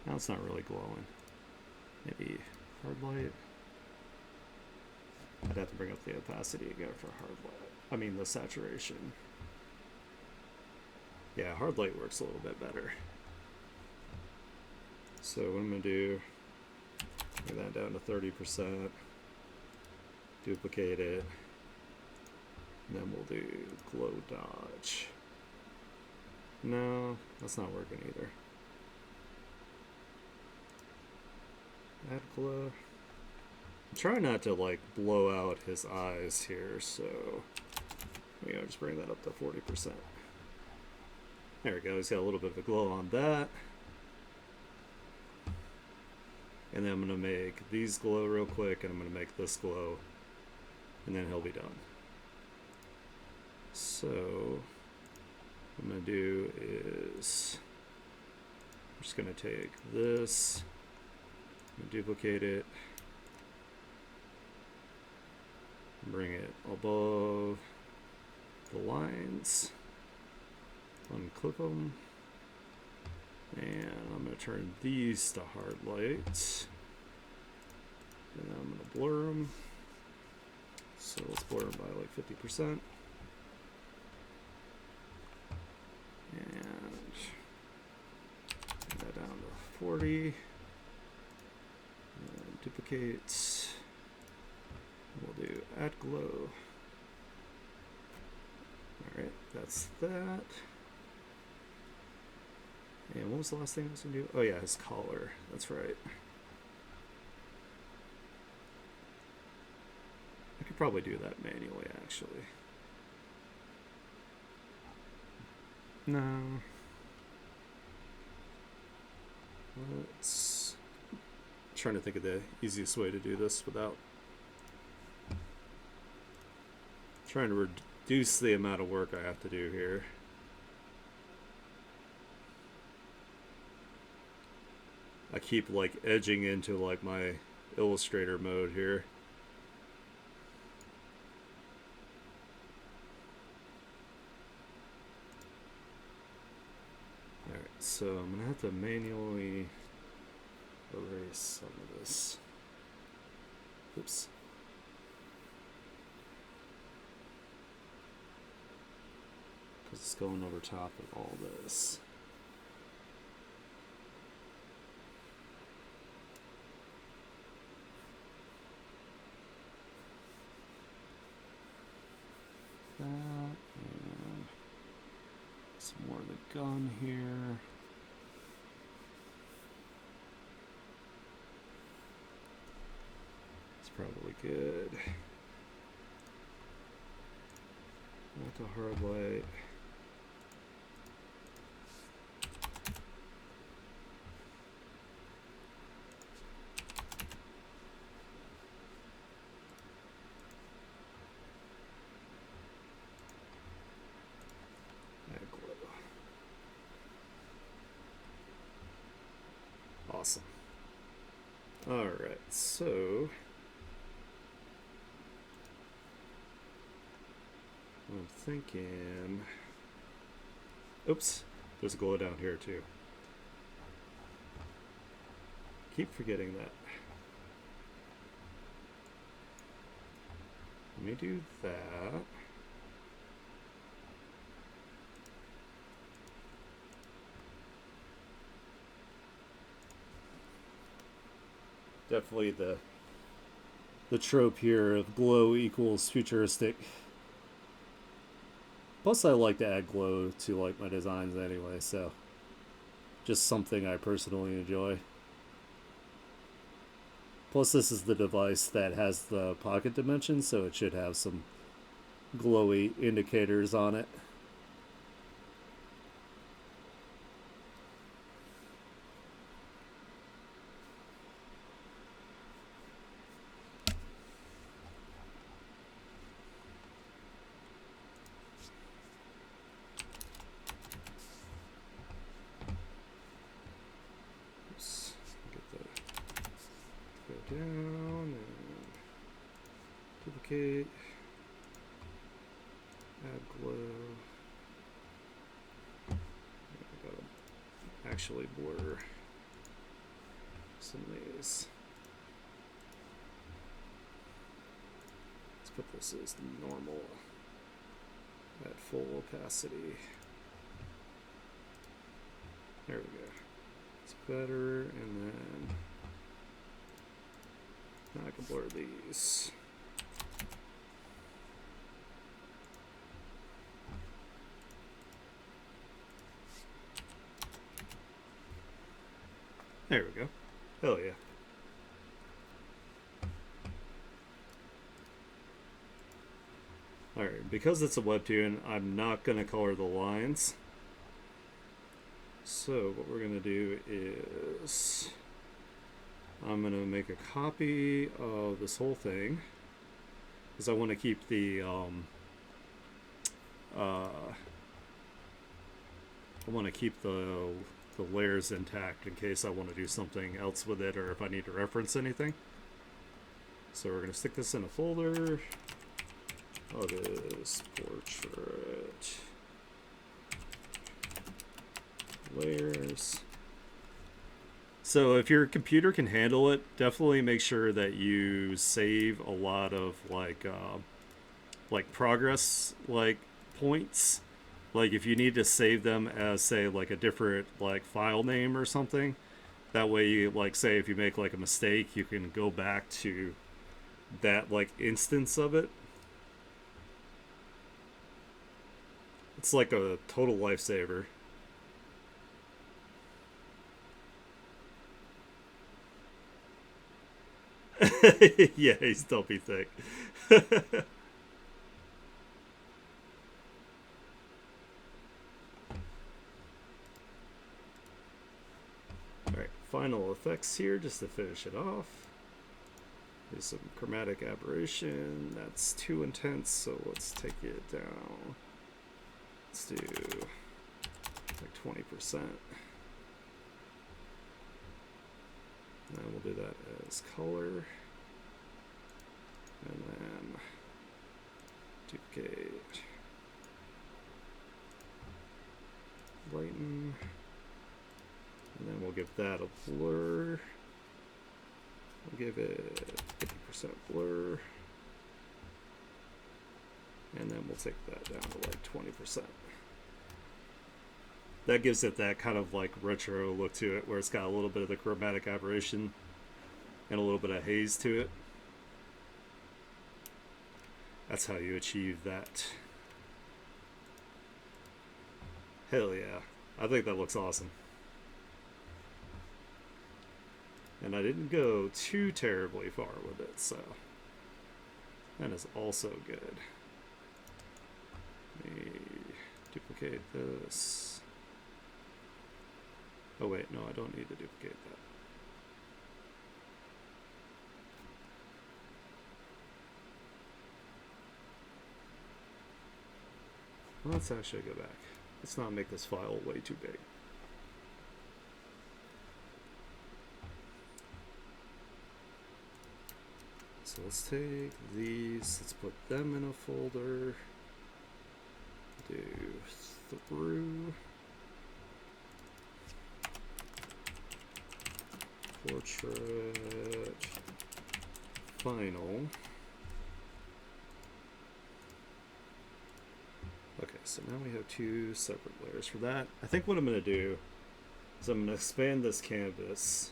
Now it's not really glowing. Maybe hard light. I'd have to bring up the opacity again for hard light. I mean the saturation. Yeah, hard light works a little bit better. So what I'm going to do, bring that down to 30%, duplicate it, and then we'll do glow dodge. No, that's not working either. Add glow. I'm trying not to like blow out his eyes here, so just bring that up to 40%. There we go, he's got a little bit of a glow on that. And then I'm going to make these glow real quick, and I'm going to make this glow, and then he'll be done. So what I'm going to do is I'm just going to take this, duplicate it, bring it above the lines, unclip them, and I'm going to turn these to hard lights, and I'm going to blur them, so let's blur them by like 50%, and bring that down to 40, and duplicate, we'll do add glow. Alright, that's that. And what was the last thing I was going to do? Oh yeah, his collar. That's right. I could probably do that manually, actually. No. Let's... trying to think of the easiest way to do this without trying to reduce the amount of work I have to do here. I keep like edging into like my Illustrator mode here. so I'm gonna have to manually erase some of this. Oops. Because it's going over top of all this. That, and some more of the gun here. It's probably good. Not to hard light. Awesome. Alright, so I'm thinking, oops, there's a glow down here too. Keep forgetting that. Let me do that. Definitely the trope here of glow equals futuristic. Plus, I like to add glow to like my designs anyway, so just something I personally enjoy. Plus, this is the device that has the pocket dimension, so it should have some glowy indicators on it. Down and duplicate, add glow. I gotta actually blur some of these. Let's put this as normal at full opacity. There we go. It's better, and then I can blur these. There we go. Hell yeah. Alright, because it's a webtoon, I'm not going to color the lines. So what we're going to do is I'm going to make a copy of this whole thing because I want to keep the the layers intact in case I want to do something else with it or if I need to reference anything. So we're going to stick this in a folder. This portrait layers. So if your computer can handle it, definitely make sure that you save a lot of like progress points. Like if you need to save them as say like a different like file name or something, that way you like say if you make like a mistake, you can go back to that like instance of it. It's like a total lifesaver. Yeah, he's dopey thick. Alright, final effects here just to finish it off. There's some chromatic aberration. That's too intense, so let's take it down. Let's do like 20%. And we'll do that as color. And then duplicate, lighten, And then we'll give that a blur. We'll give it 50% blur. And then we'll take that down to like 20%. That gives it that kind of like retro look to it, where it's got a little bit of the chromatic aberration and a little bit of haze to it. That's how you achieve that. Hell yeah. I think that looks awesome. And I didn't go too terribly far with it, so that is also good. Let me duplicate this. Oh wait, no, I don't need to duplicate that. Let's actually go back. Let's not make this file way too big. So let's take these, let's put them in a folder. Do through. Portrait. Final. Okay, so now we have two separate layers for that. I think what I'm going to do is I'm going to expand this canvas.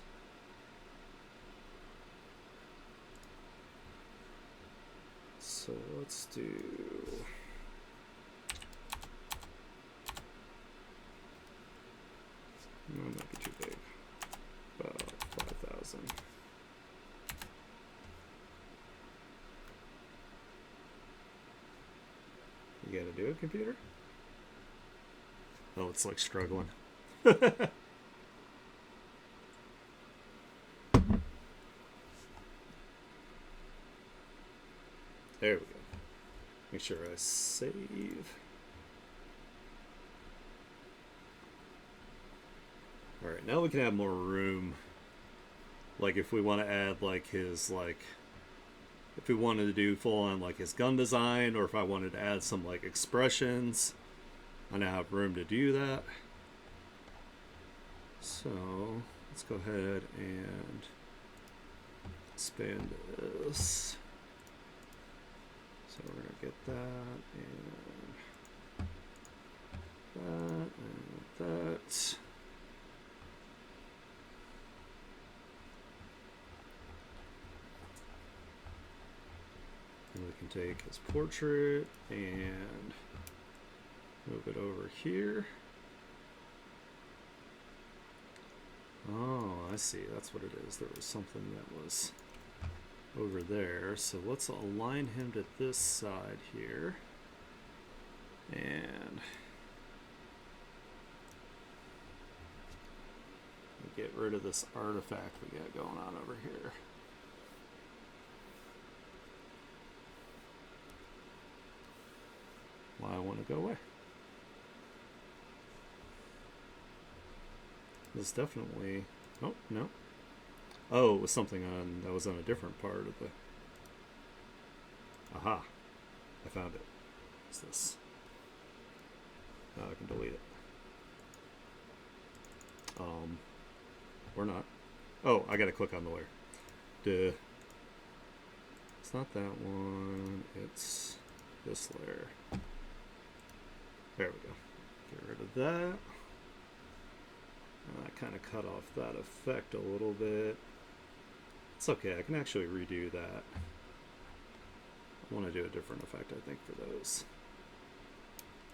So let's do... No, it might be too big. About 5,000. You gotta do it, computer? Oh, it's like struggling. There we go. Make sure I save. Alright, now we can have more room. Like if we want to add like his if we wanted to do full on like his gun design, or if I wanted to add some like expressions, I now have room to do that. So let's go ahead and expand this. So we're gonna get that and that. And we can take his portrait and move it over here. Oh, I see. That's what it is. There was something that was over there. So let's align him to this side here. And get rid of this artifact we got going on over here. Why I want to go away. This definitely... Oh, no. Oh, it was something on that was on a different part of the... Aha. I found it. What's this? Now I can delete it. Or not. Oh, I gotta click on the layer. Duh. It's not that one. It's this layer. There we go. Get rid of that. I kind of cut off that effect a little bit. It's okay, I can actually redo that. I want to do a different effect, I think, for those.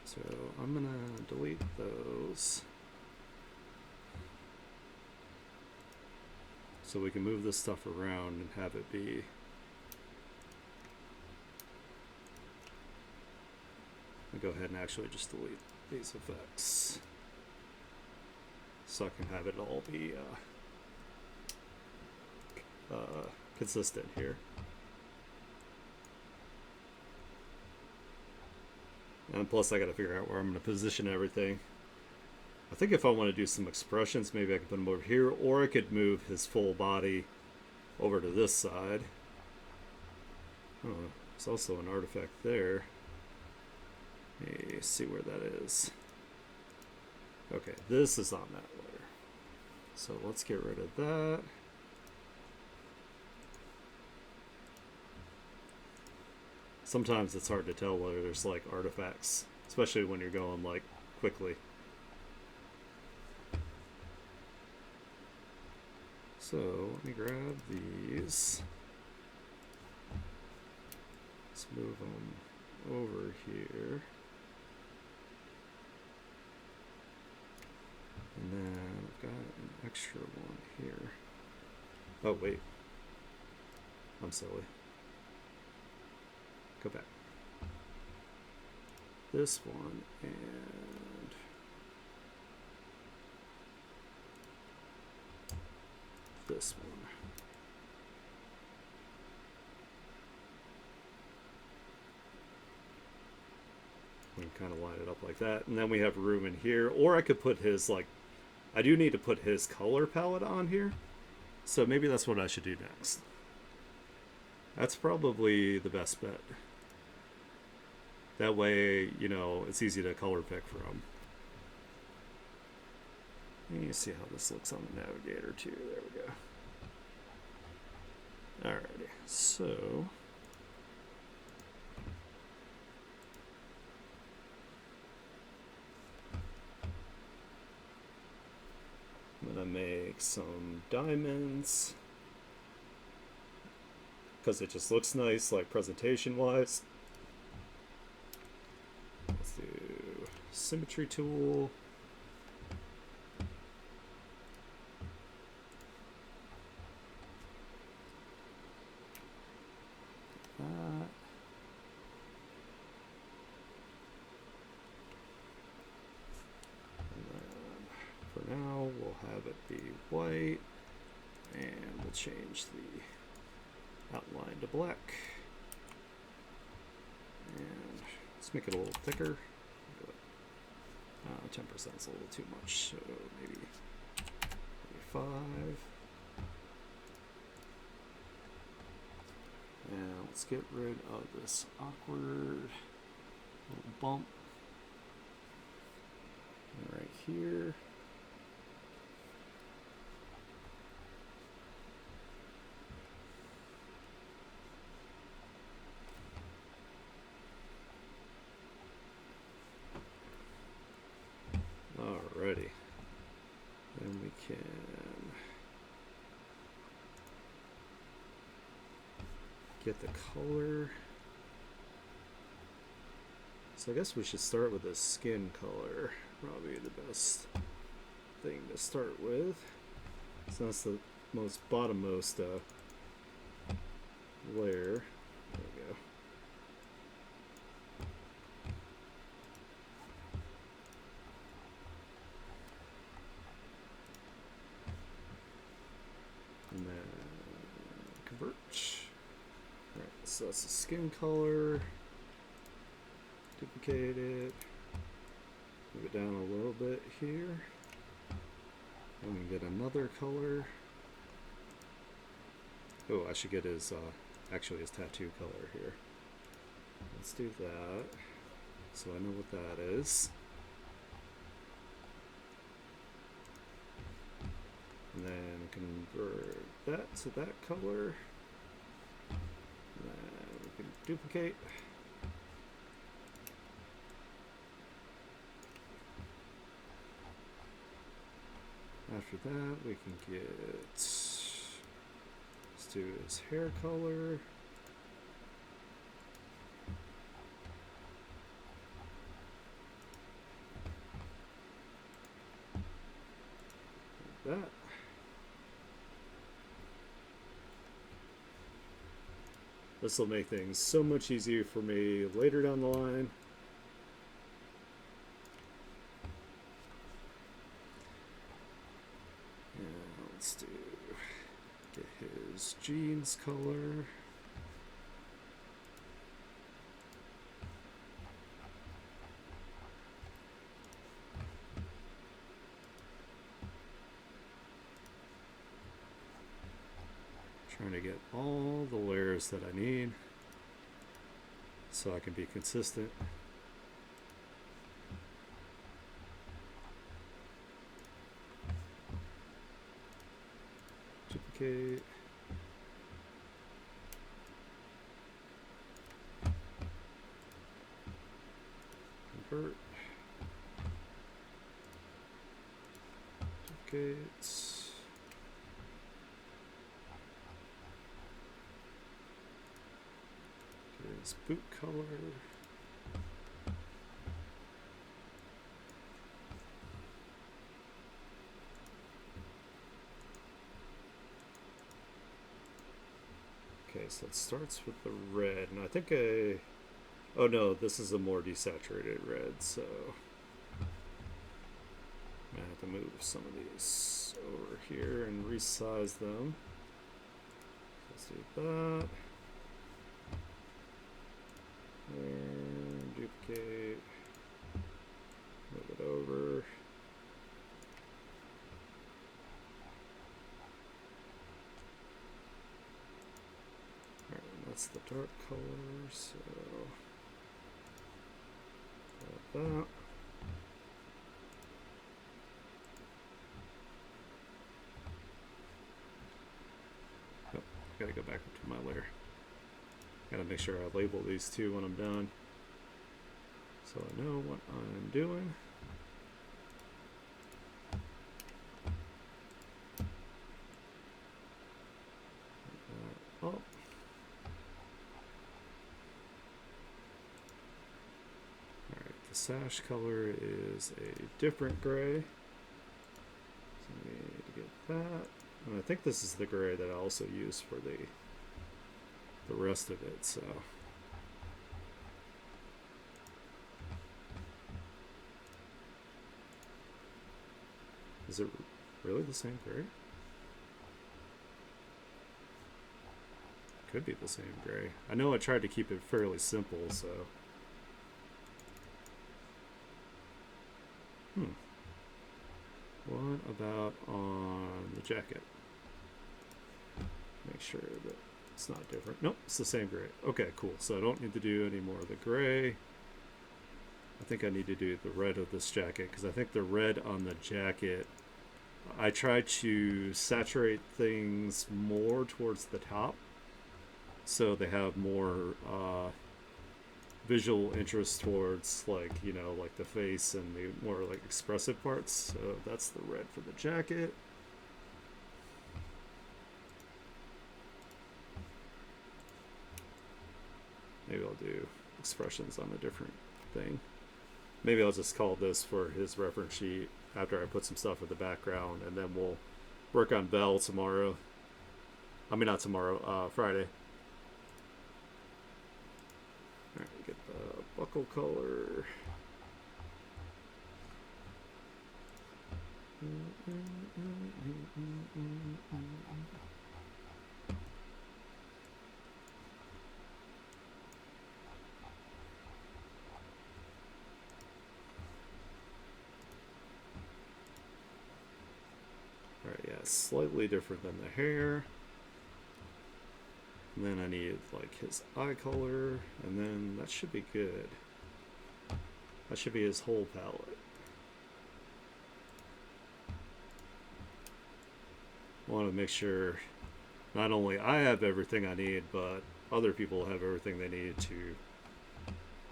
So I'm going to delete those. So we can move this stuff around and have it be... I'll go ahead and actually just delete these effects. So I can have it all be consistent here. And plus I gotta figure out where I'm gonna position everything. I think if I want to do some expressions, maybe I can put him over here, or I could move his full body over to this side. Oh, there's also an artifact there. Let me see where that is. Okay, this is on that layer. So let's get rid of that. Sometimes it's hard to tell whether there's like artifacts, especially when you're going like quickly. So let me grab these. Let's move them over here. And then I've got an extra one here. Oh, wait. I'm silly. Go back. This one and this one. We can kind of line it up like that. And then we have room in here. Or I could put his, like, I do need to put his color palette on here. So maybe that's what I should do next. That's probably the best bet. That way, you know, it's easy to color pick from. And you see how this looks on the navigator too. There we go. Alrighty, so I'm gonna make some diamonds because it just looks nice, like presentation wise. Let's do symmetry tool. That. And then for now, we'll have it be white, and we'll change the outline to black. And let's make it a little thicker. 10% is a little too much, so maybe 5. And let's get rid of this awkward little bump right here. Alrighty. Then we can get the color. So I guess we should start with the skin color. Probably the best thing to start with. So that's the most bottommost layer. There we go. And then convert. Alright, so that's the skin color. Duplicate it. Move it down a little bit here. And we get another color. Oh, I should get his, actually his tattoo color here. Let's do that. So I know what that is. And then convert that to that color. And then we can duplicate. After that, we can get, let's do his hair color. Like that. This will make things so much easier for me later down the line. Let's do, get his jeans color. Trying to get all the layers that I need so I can be consistent. duplicate. Convert. Duplicates. Here's boot color. Okay, so it starts with the red, and I think oh no, this is a more desaturated red, so I have to move some of these over here and resize them. Let's do that. And duplicate. Move it over. That's the dark color, so got that. Oh, gotta go back to my layer. Gotta make sure I label these two when I'm done, so I know what I'm doing. Oh. The sash color is a different gray, so we need to get that. And I think this is the gray that I also use for the rest of it. So is it really the same gray? Could be the same gray. I know I tried to keep it fairly simple, so. What about on the jacket? Make sure that it's not different. Nope, it's the same gray. Okay, cool. So I don't need to do any more of the gray. I think I need to do the red of this jacket, because I think the red on the jacket, I try to saturate things more towards the top so they have more visual interest towards, like, you know, like the face and the more like expressive parts. So that's the red for the jacket. Maybe I'll do expressions on a different thing. Maybe I'll just call this for his reference sheet after I put some stuff in the background, and then we'll work on Belle tomorrow. I mean, not tomorrow, Friday. Alright, get the buckle color. Alright, yeah, slightly different than the hair. And then I need like his eye color, and then that should be good. That should be his whole palette. I want to make sure not only I have everything I need, but other people have everything they need to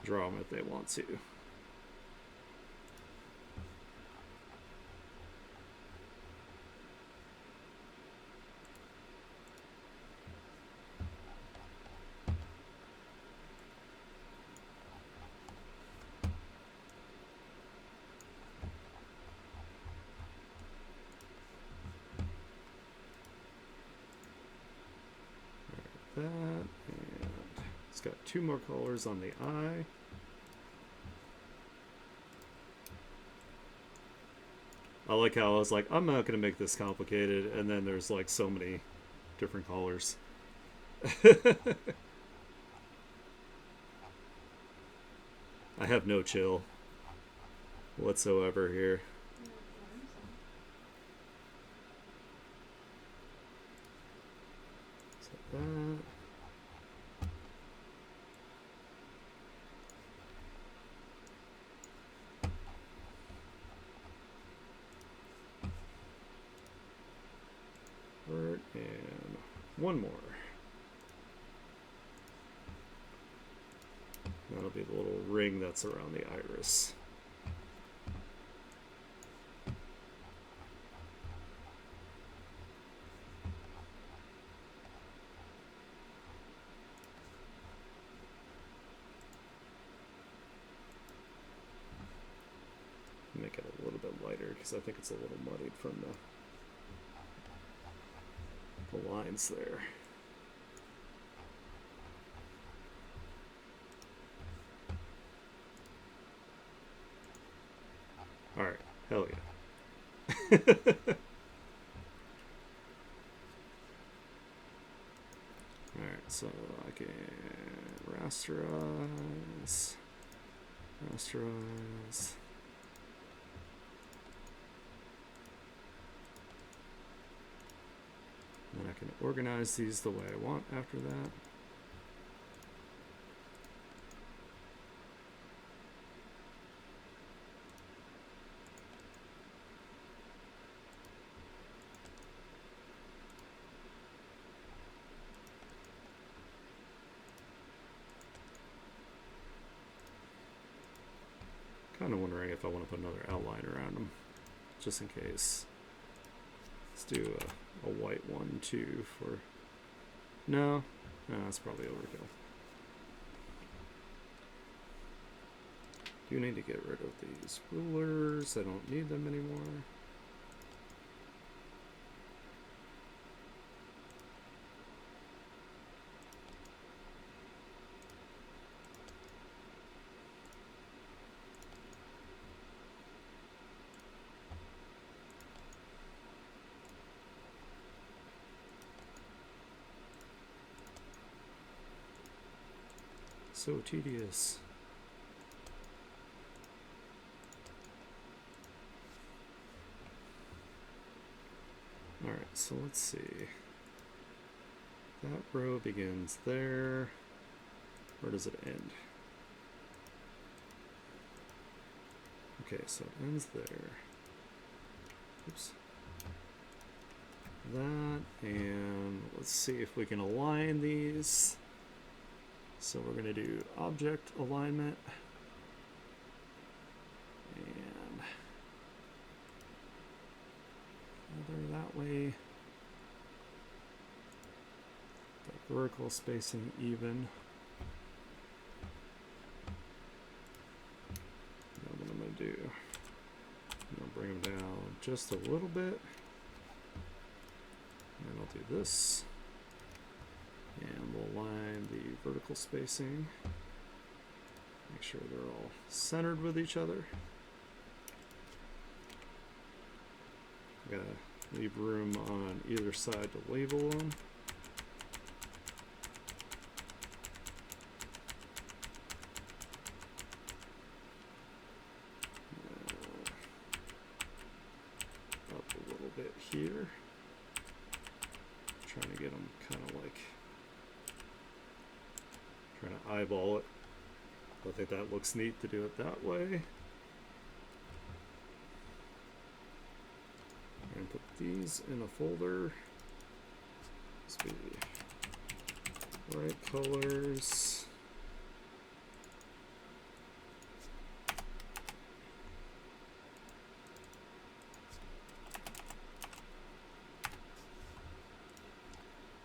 draw them if they want to. That, and it's got two more colors on the eye. I like how I was like, I'm not going to make this complicated, and then there's like so many different colors. I have no chill whatsoever here. So that. And one more. That'll be the little ring that's around the iris. Make it a little bit lighter because I think it's a little muddied from the lines there. All right, hell yeah. All right, so I can rasterize. Then I can organize these the way I want after that. Kind of wondering if I want to put another outline around them, just in case. Let's do a white one too for... No, that's probably overkill. Do need to get rid of these rulers. I don't need them anymore. So tedious. All right, so let's see. That row begins there. Where does it end? Okay, so it ends there. Oops. That, and let's see if we can align these. So we're going to do object alignment, and either that way, the vertical spacing even. Now what I'm going to do, I'm going to bring them down just a little bit, and I'll do this. And we'll align the vertical spacing. Make sure they're all centered with each other. I'm gonna leave room on either side to label them. Up a little bit here. Trying to get them kind of like trying to eyeball it. I think that looks neat to do it that way. And put these in a folder. Let's be right colors.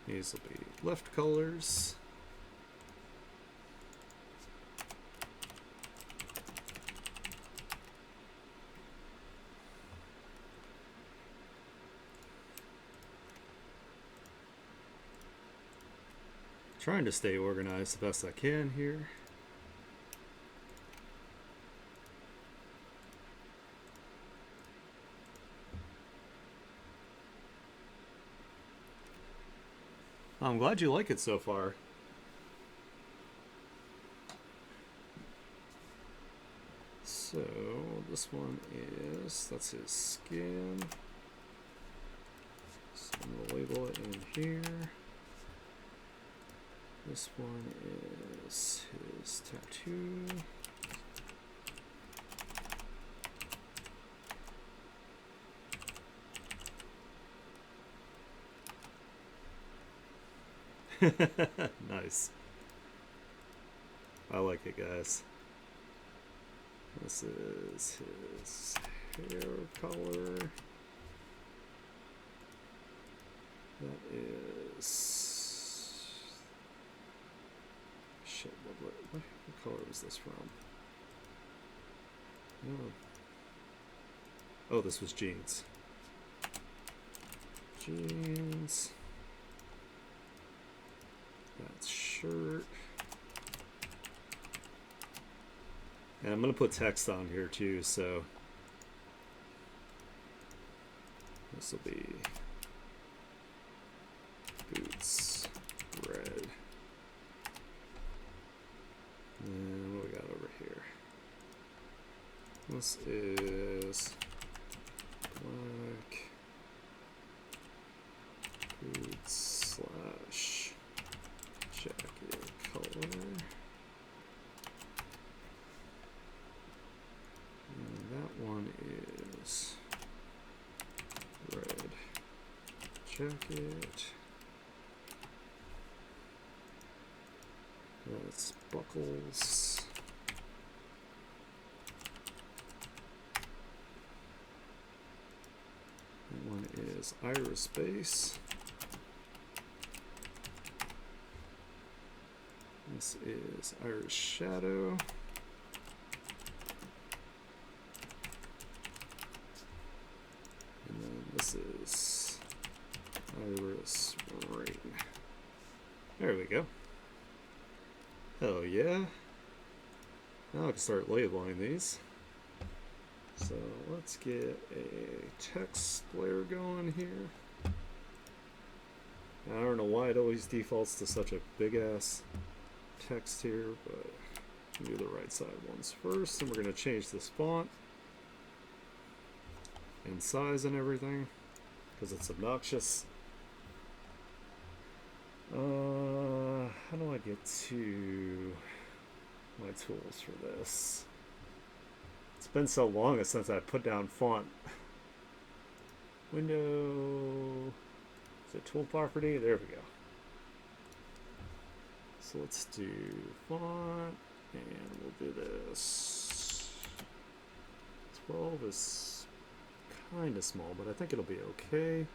These will be left colors. Trying to stay organized the best I can here. I'm glad you like it so far. So this one is, that's his skin. So I'm gonna label it in here. This one is his tattoo. Nice. I like it, guys. This is his hair color. That is... Shit, what color was this from? Oh. Oh, this was jeans. Jeans. That's shirt. And I'm going to put text on here too, so this will be boots red. And what we got over here? This is black boots slash jacket color. And that one is red jacket. That's buckles. That one is iris base. This is iris shadow. And then this is iris ring. There we go. Hell yeah. Now I can start labeling these. So let's get a text layer going here. I don't know why it always defaults to such a big ass text here, but we'll do the right side ones first, and we're going to change this font and size and everything because it's obnoxious. How do I get to my tools for this? It's been so long since I put down font. Window. Is it tool property? There we go. So let's do font, and we'll do this. 12 is kind of small, but I think it'll be okay.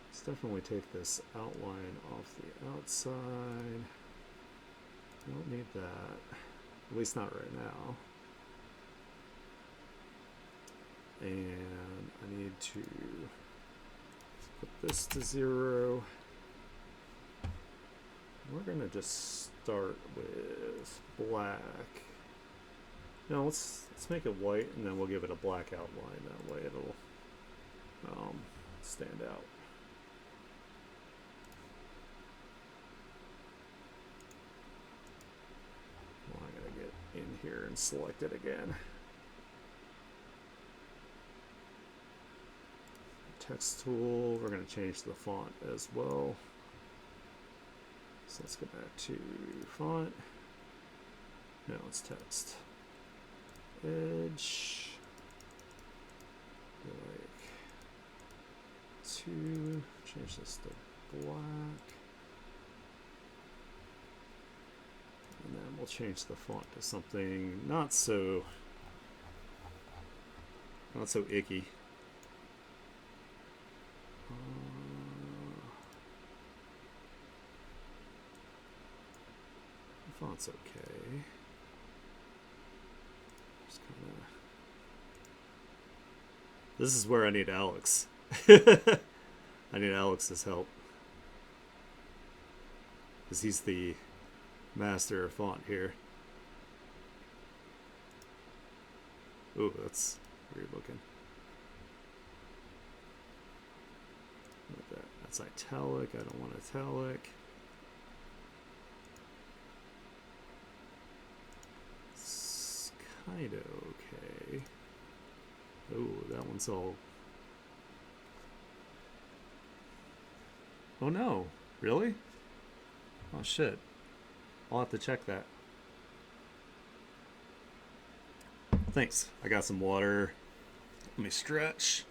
Let's definitely take this outline off the outside. I don't need that, at least not right now. And I need to put this to 0. We're gonna just start with black. No, let's make it white, and then we'll give it a black outline. That way it'll stand out. Well, I gotta get in here and select it again. Text tool. We're gonna change the font as well. So let's go back to font. No, it's text. Edge. Like 2. Change this to black. And then we'll change the font to something not so icky. The font's okay. Just kinda... This is where I need Alex. I need Alex's help. Because he's the master of font here. Ooh, that's weird looking. That's italic. I don't want italic. It's kind of okay. Oh, that one's all... Oh no, really? Oh shit. I'll have to check that. Thanks. I got some water. Let me stretch.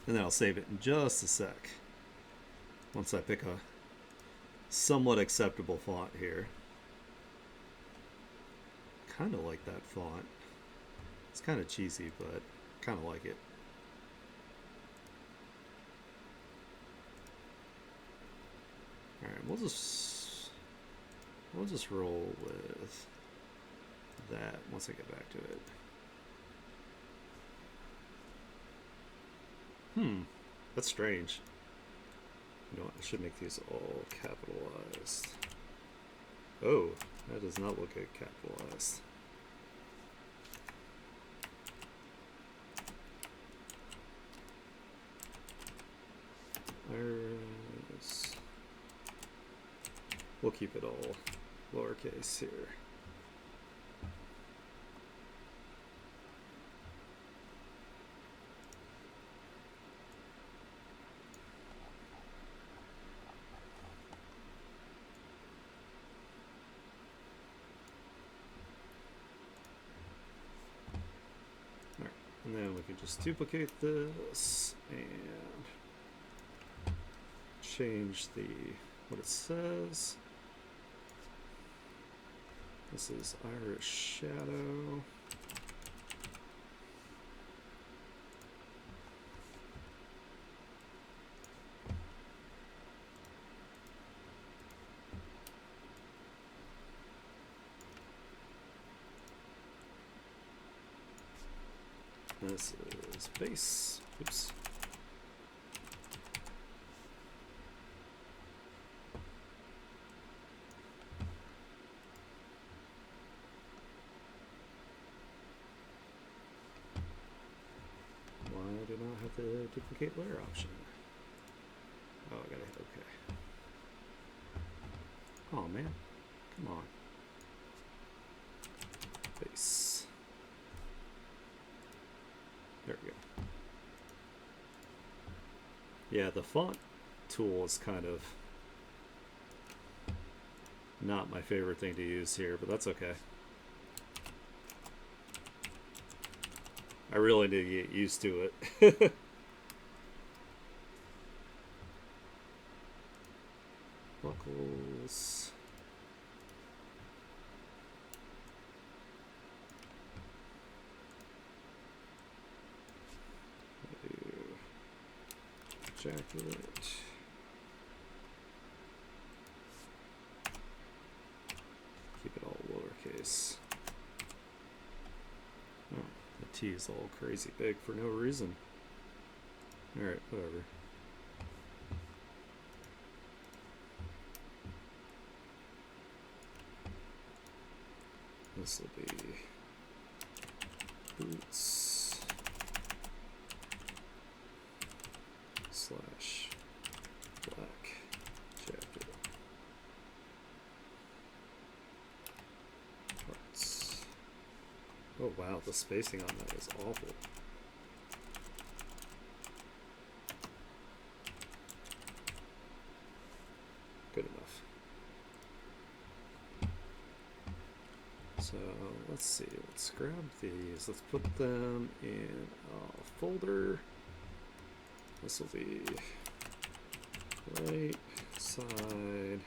And then I'll save it in just a sec. Once I pick a somewhat acceptable font here. Kind of like that font. It's kind of cheesy, but kind of like it. All right, we'll just roll with that once I get back to it. That's strange. You know what? I should make these all capitalized. Oh, that does not look good capitalized. Iris. We'll keep it all lowercase here. Alright, and then we can just duplicate this and change what it says. This is Irish Shadow. This is base. Oops. Do not have the duplicate layer option. Oh, I gotta hit OK. Oh man, come on. Base. There we go. Yeah, the font tool is kind of not my favorite thing to use here, but that's okay. I really need to get used to it. Buckles. Jacket. Keep it all lowercase. Oh, the T is all crazy big for no reason. Alright, whatever. This will be boots / black jacket parts. Oh wow, the spacing on that is awful. Good enough. So let's see, let's grab these, let's put them in a folder. This will be right side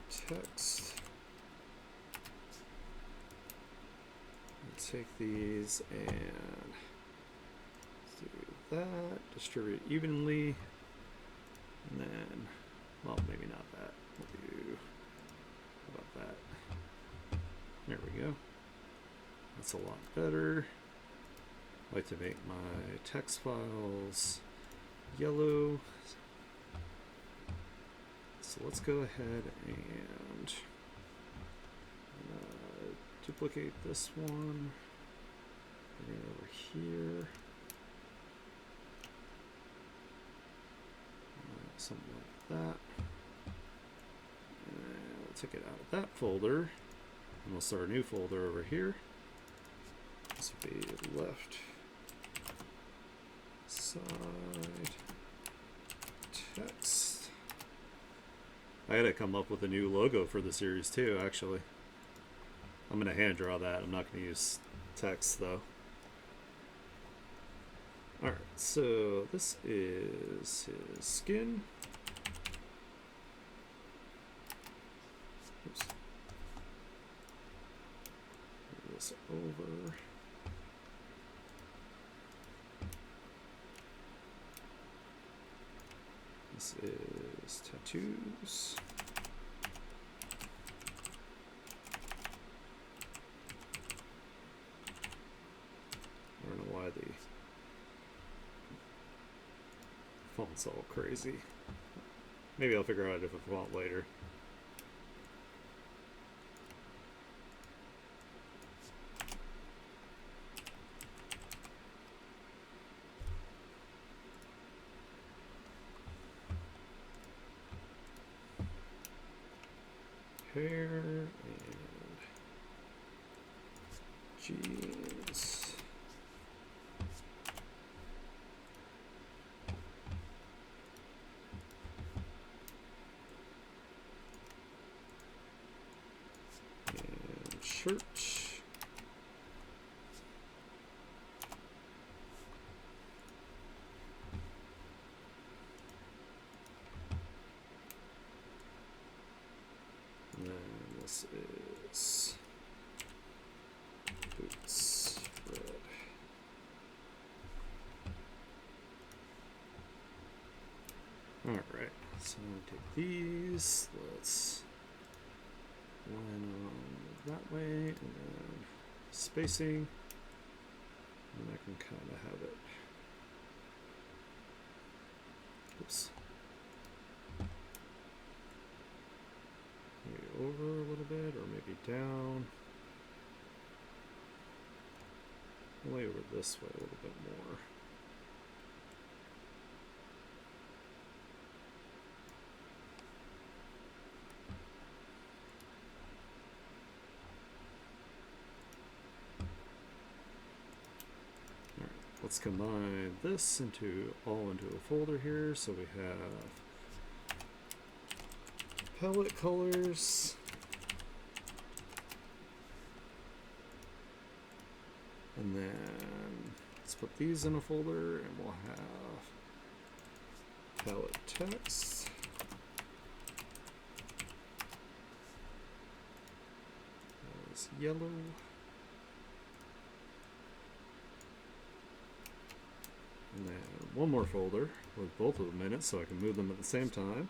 text. Let's take these and do that, distribute evenly, and then, well, maybe not that. We'll do, how about that? There we go. That's a lot better. I like to make my text files yellow. So let's go ahead and duplicate this one. Bring it over here. Something like that. And we'll take it out of that folder. And we'll start a new folder over here. This will be left side text. I gotta come up with a new logo for the series too, actually. I'm gonna hand draw that. I'm not gonna use text though. Alright, so this is his skin. Oops. Move this over. This is tattoos. I don't know why the font's all crazy. Maybe I'll figure out a different font later. Hair and jeans. And shirt. And then this is boots, red. Alright, so I'm going to take these, let's line on that way, and then spacing, and I can kind of have it. Oops. Maybe over a little bit, or maybe down. Way over this way a little bit more. Alright, let's combine this all into a folder here. So we have palette colors, and then let's put these in a folder, and we'll have palette text, as yellow, and then one more folder with both of them in it so I can move them at the same time.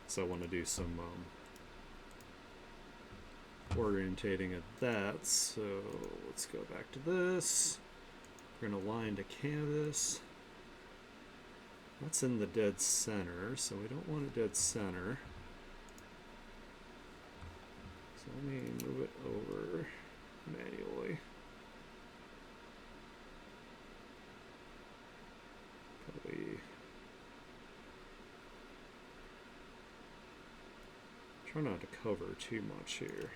So I want to do some orientating of that. So let's go back to this. We're going to line to canvas. That's in the dead center, so we don't want a dead center. So let me move it over manually. Probably try not to cover too much here.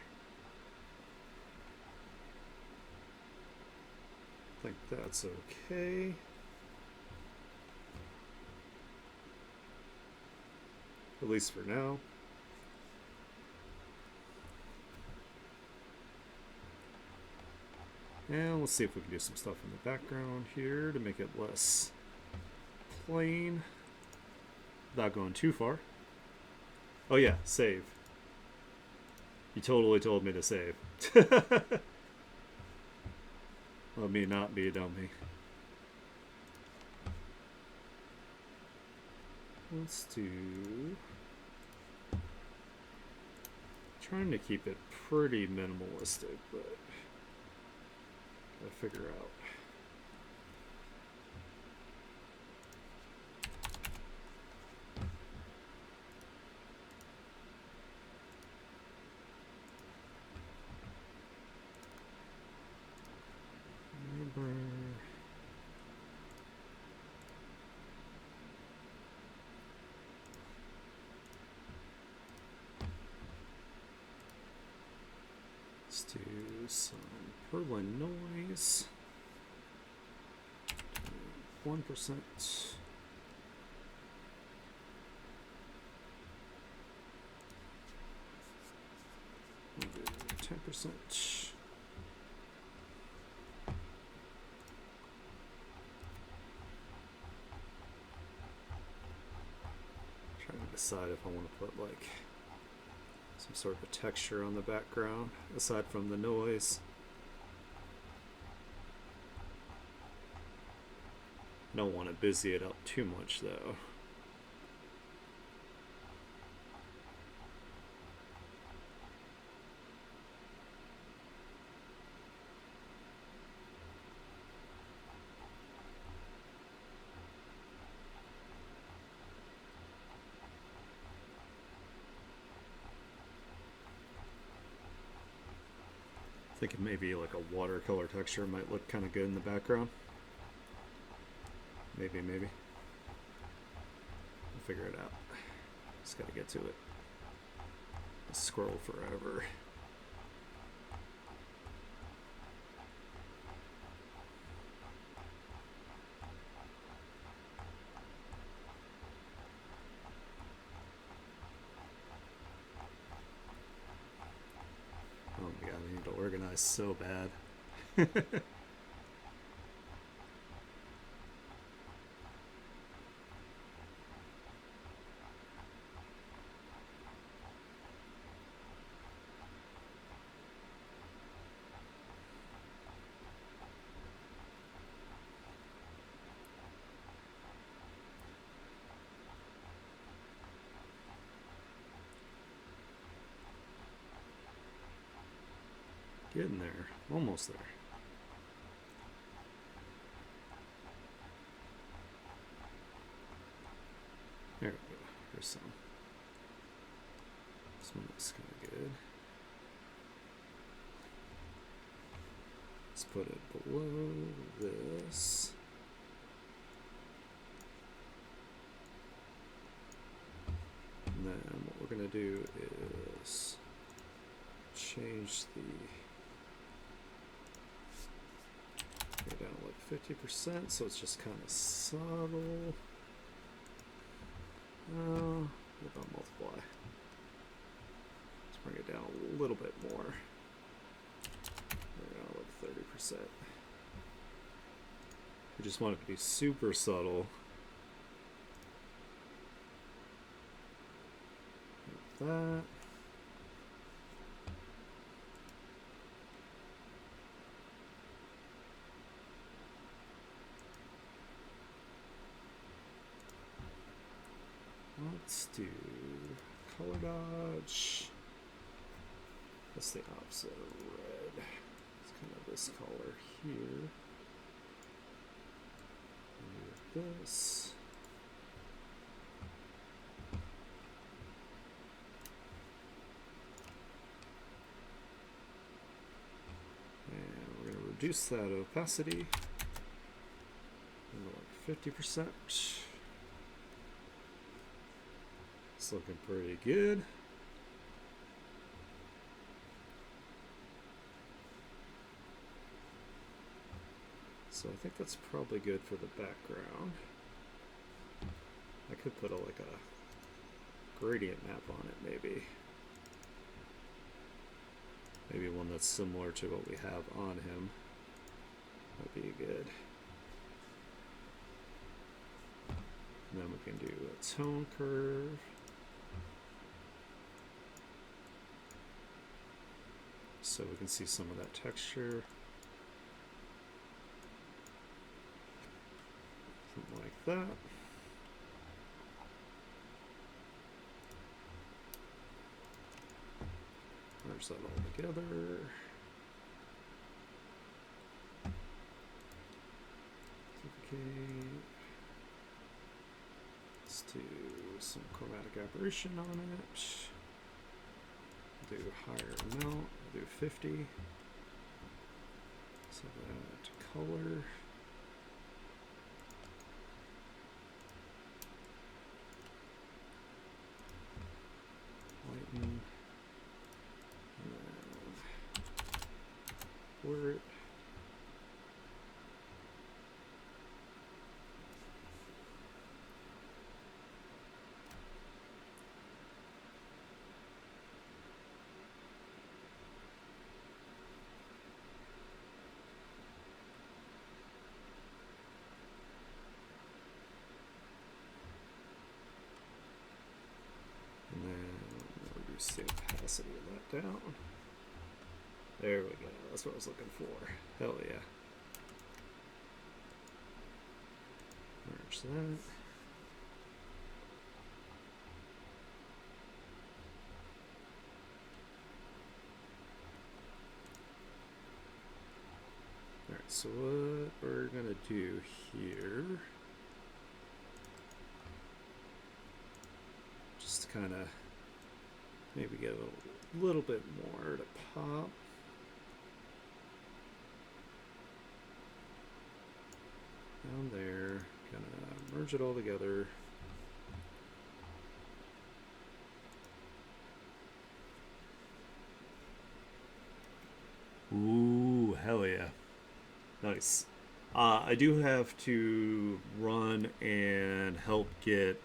I think that's okay. At least for now. And let's see if we can do some stuff in the background here to make it less plain without going too far. Oh yeah, save. You totally told me to save. Let me not be a dummy. Let's do... Trying to keep it pretty minimalistic, but gotta figure out. Let's do some purling noise. 1%. We'll do 50%. Trying to decide if I want to put like some sort of a texture on the background aside from the noise. I don't want to busy it up too much though. Thinking maybe like a watercolor texture might look kind of good in the background. Maybe. We'll figure it out. Just gotta get to it. I'll scroll forever. Oh my god, I need to organize so bad. Getting there. Almost there. There we go. Here's some. This one looks kind of good. Let's put it below this. And then what we're going to do is change the go down to like 50%, so it's just kind of subtle. What about multiply? Let's bring it down a little bit more. Bring it down like 30%. We just want it to be super subtle. Like that. Let's do color dodge. That's the opposite of red. It's kind of this color here. And this. And we're going to reduce that opacity. Like 50%. It's looking pretty good. So I think that's probably good for the background. I could put like a gradient map on it maybe. Maybe one that's similar to what we have on him. That'd be good. And then we can do a tone curve. So we can see some of that texture. Something like that. Merge that all together. Okay. Let's do some chromatic aberration on it. Do higher amount, do 50. So that color. Lighten. And then blur it. reduce the opacity of that down. There we go. That's what I was looking for. Hell yeah. Merge that. Alright, so what we're gonna do here, just to kind of maybe get a little bit more to pop. Down there, gonna merge it all together. Ooh, hell yeah. Nice. I do have to run and help get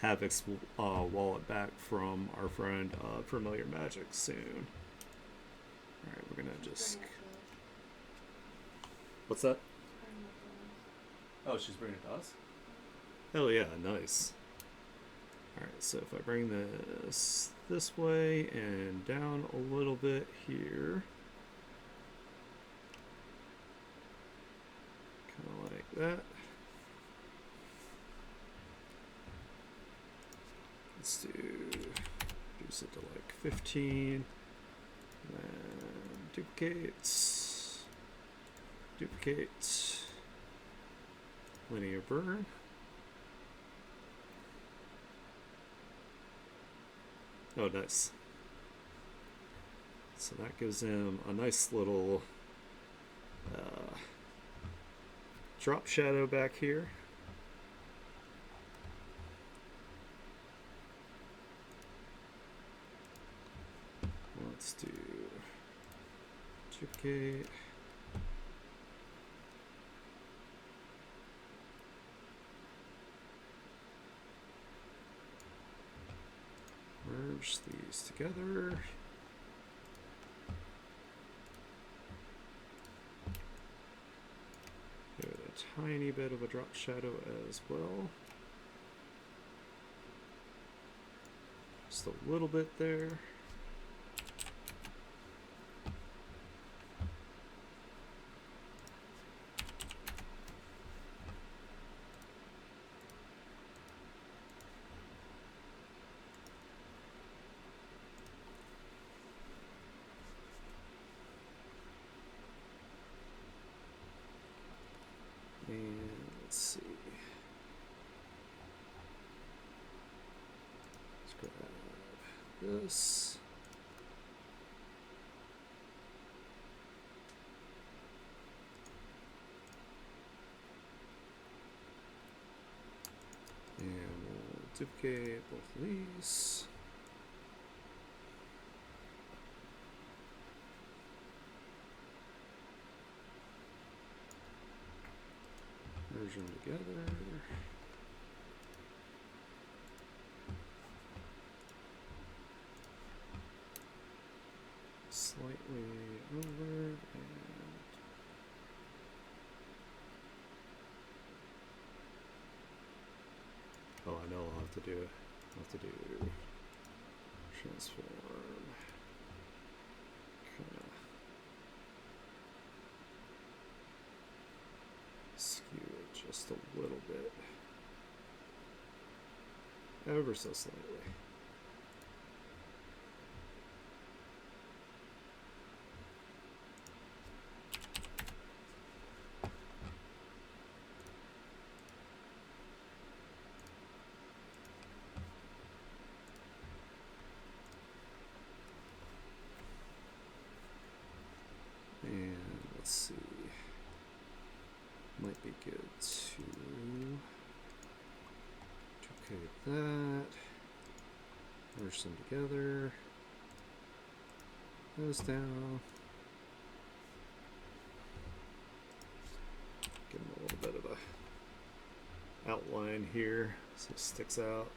Havoc's wallet back from our friend Familiar Magic soon. Alright, we're gonna just... What's that? Oh, she's bringing it to us? Hell yeah, nice. Alright, so if I bring this way and down a little bit here, kind of like that. Let's reduce it to like 15, and then duplicate, linear burn. Oh, nice. So that gives him a nice little drop shadow back here. Let's do duplicate. Merge these together. Give it a tiny bit of a drop shadow as well. Just a little bit there. And let's see. Let's grab this. And we'll duplicate both of these. Merge them together. Slightly over and oh, I know I'll have to do it. I'll have to do transform. Kinda skew it just a little bit. Ever so slightly. And let's see. Might be good to duplicate that. Merge them together. Those down. Give them a little bit of a outline here so it sticks out.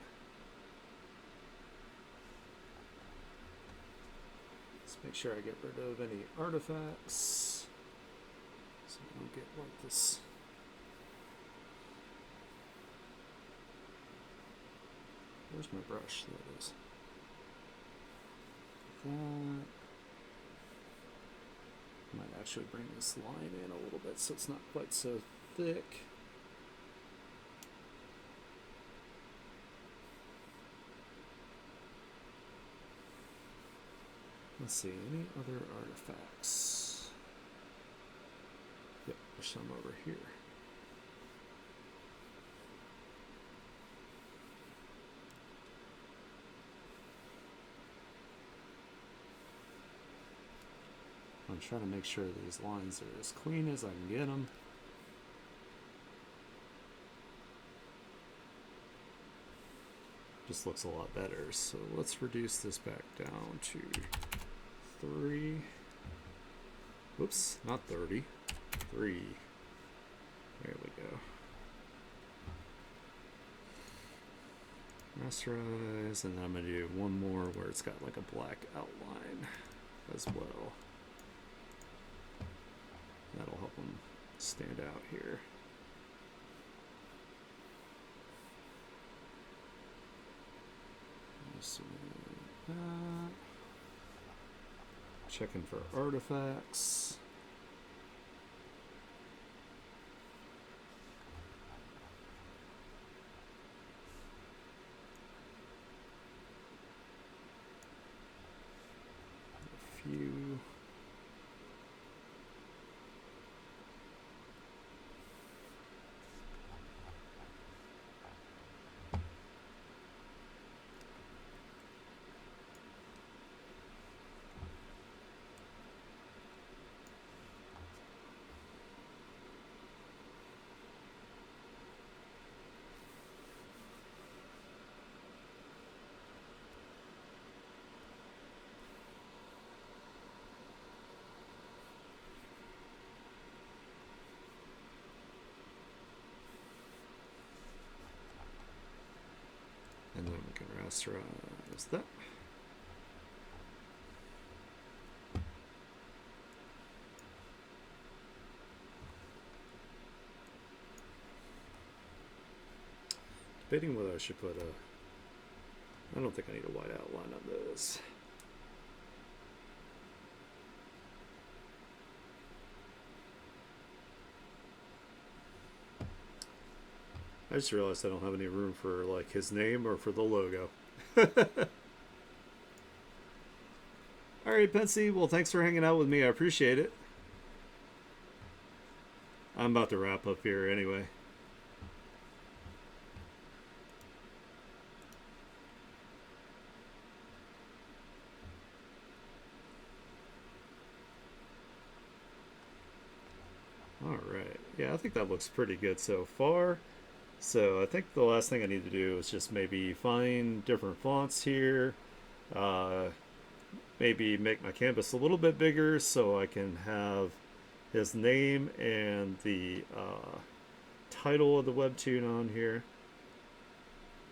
Let's make sure I get rid of any artifacts so we don't get like this. Where's my brush? There it is. that. Might actually bring this line in a little bit so it's not quite so thick. Let's see, any other artifacts? Yep, there's some over here. I'm trying to make sure these lines are as clean as I can get them. Just looks a lot better. So let's reduce this back down to 3. Whoops, not 30. 3. There we go. Rasterize, and then I'm going to do one more where it's got like a black outline as well. That'll help them stand out here. So that. Checking for artifacts. A few. And then we can rasterize that. Debating whether I should put a... I don't think I need a white outline on this. I just realized I don't have any room for like his name or for the logo. Alright, Pensy, well thanks for hanging out with me. I appreciate it. I'm about to wrap up here anyway. Alright, yeah, I think that looks pretty good so far. So I think the last thing I need to do is just maybe find different fonts here. Maybe make my canvas a little bit bigger so I can have his name and the title of the webtoon on here.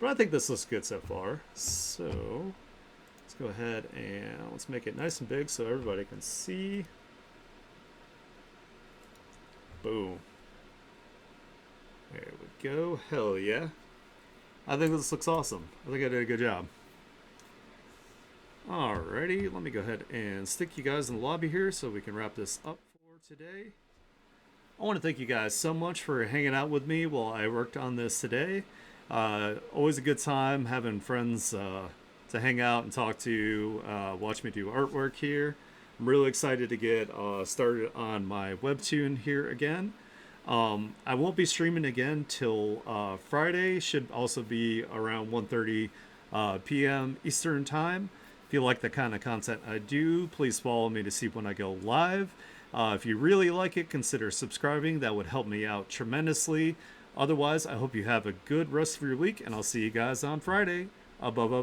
But I think this looks good so far. So let's go ahead and let's make it nice and big so everybody can see. Boom. There we go. Hell yeah. I think this looks awesome. I think I did a good job. Alrighty, let me go ahead and stick you guys in the lobby here so we can wrap this up for today. I want to thank you guys so much for hanging out with me while I worked on this today. Always a good time having friends to hang out and talk to, watch me do artwork here. I'm really excited to get started on my webtoon here again. I won't be streaming again till Friday. Should also be around 1:30 p.m. Eastern time. If you like the kind of content I do, please follow me to see when I go live. If you really like it, consider subscribing. That would help me out tremendously. Otherwise, I hope you have a good rest of your week, and I'll see you guys on Friday. Bye-bye.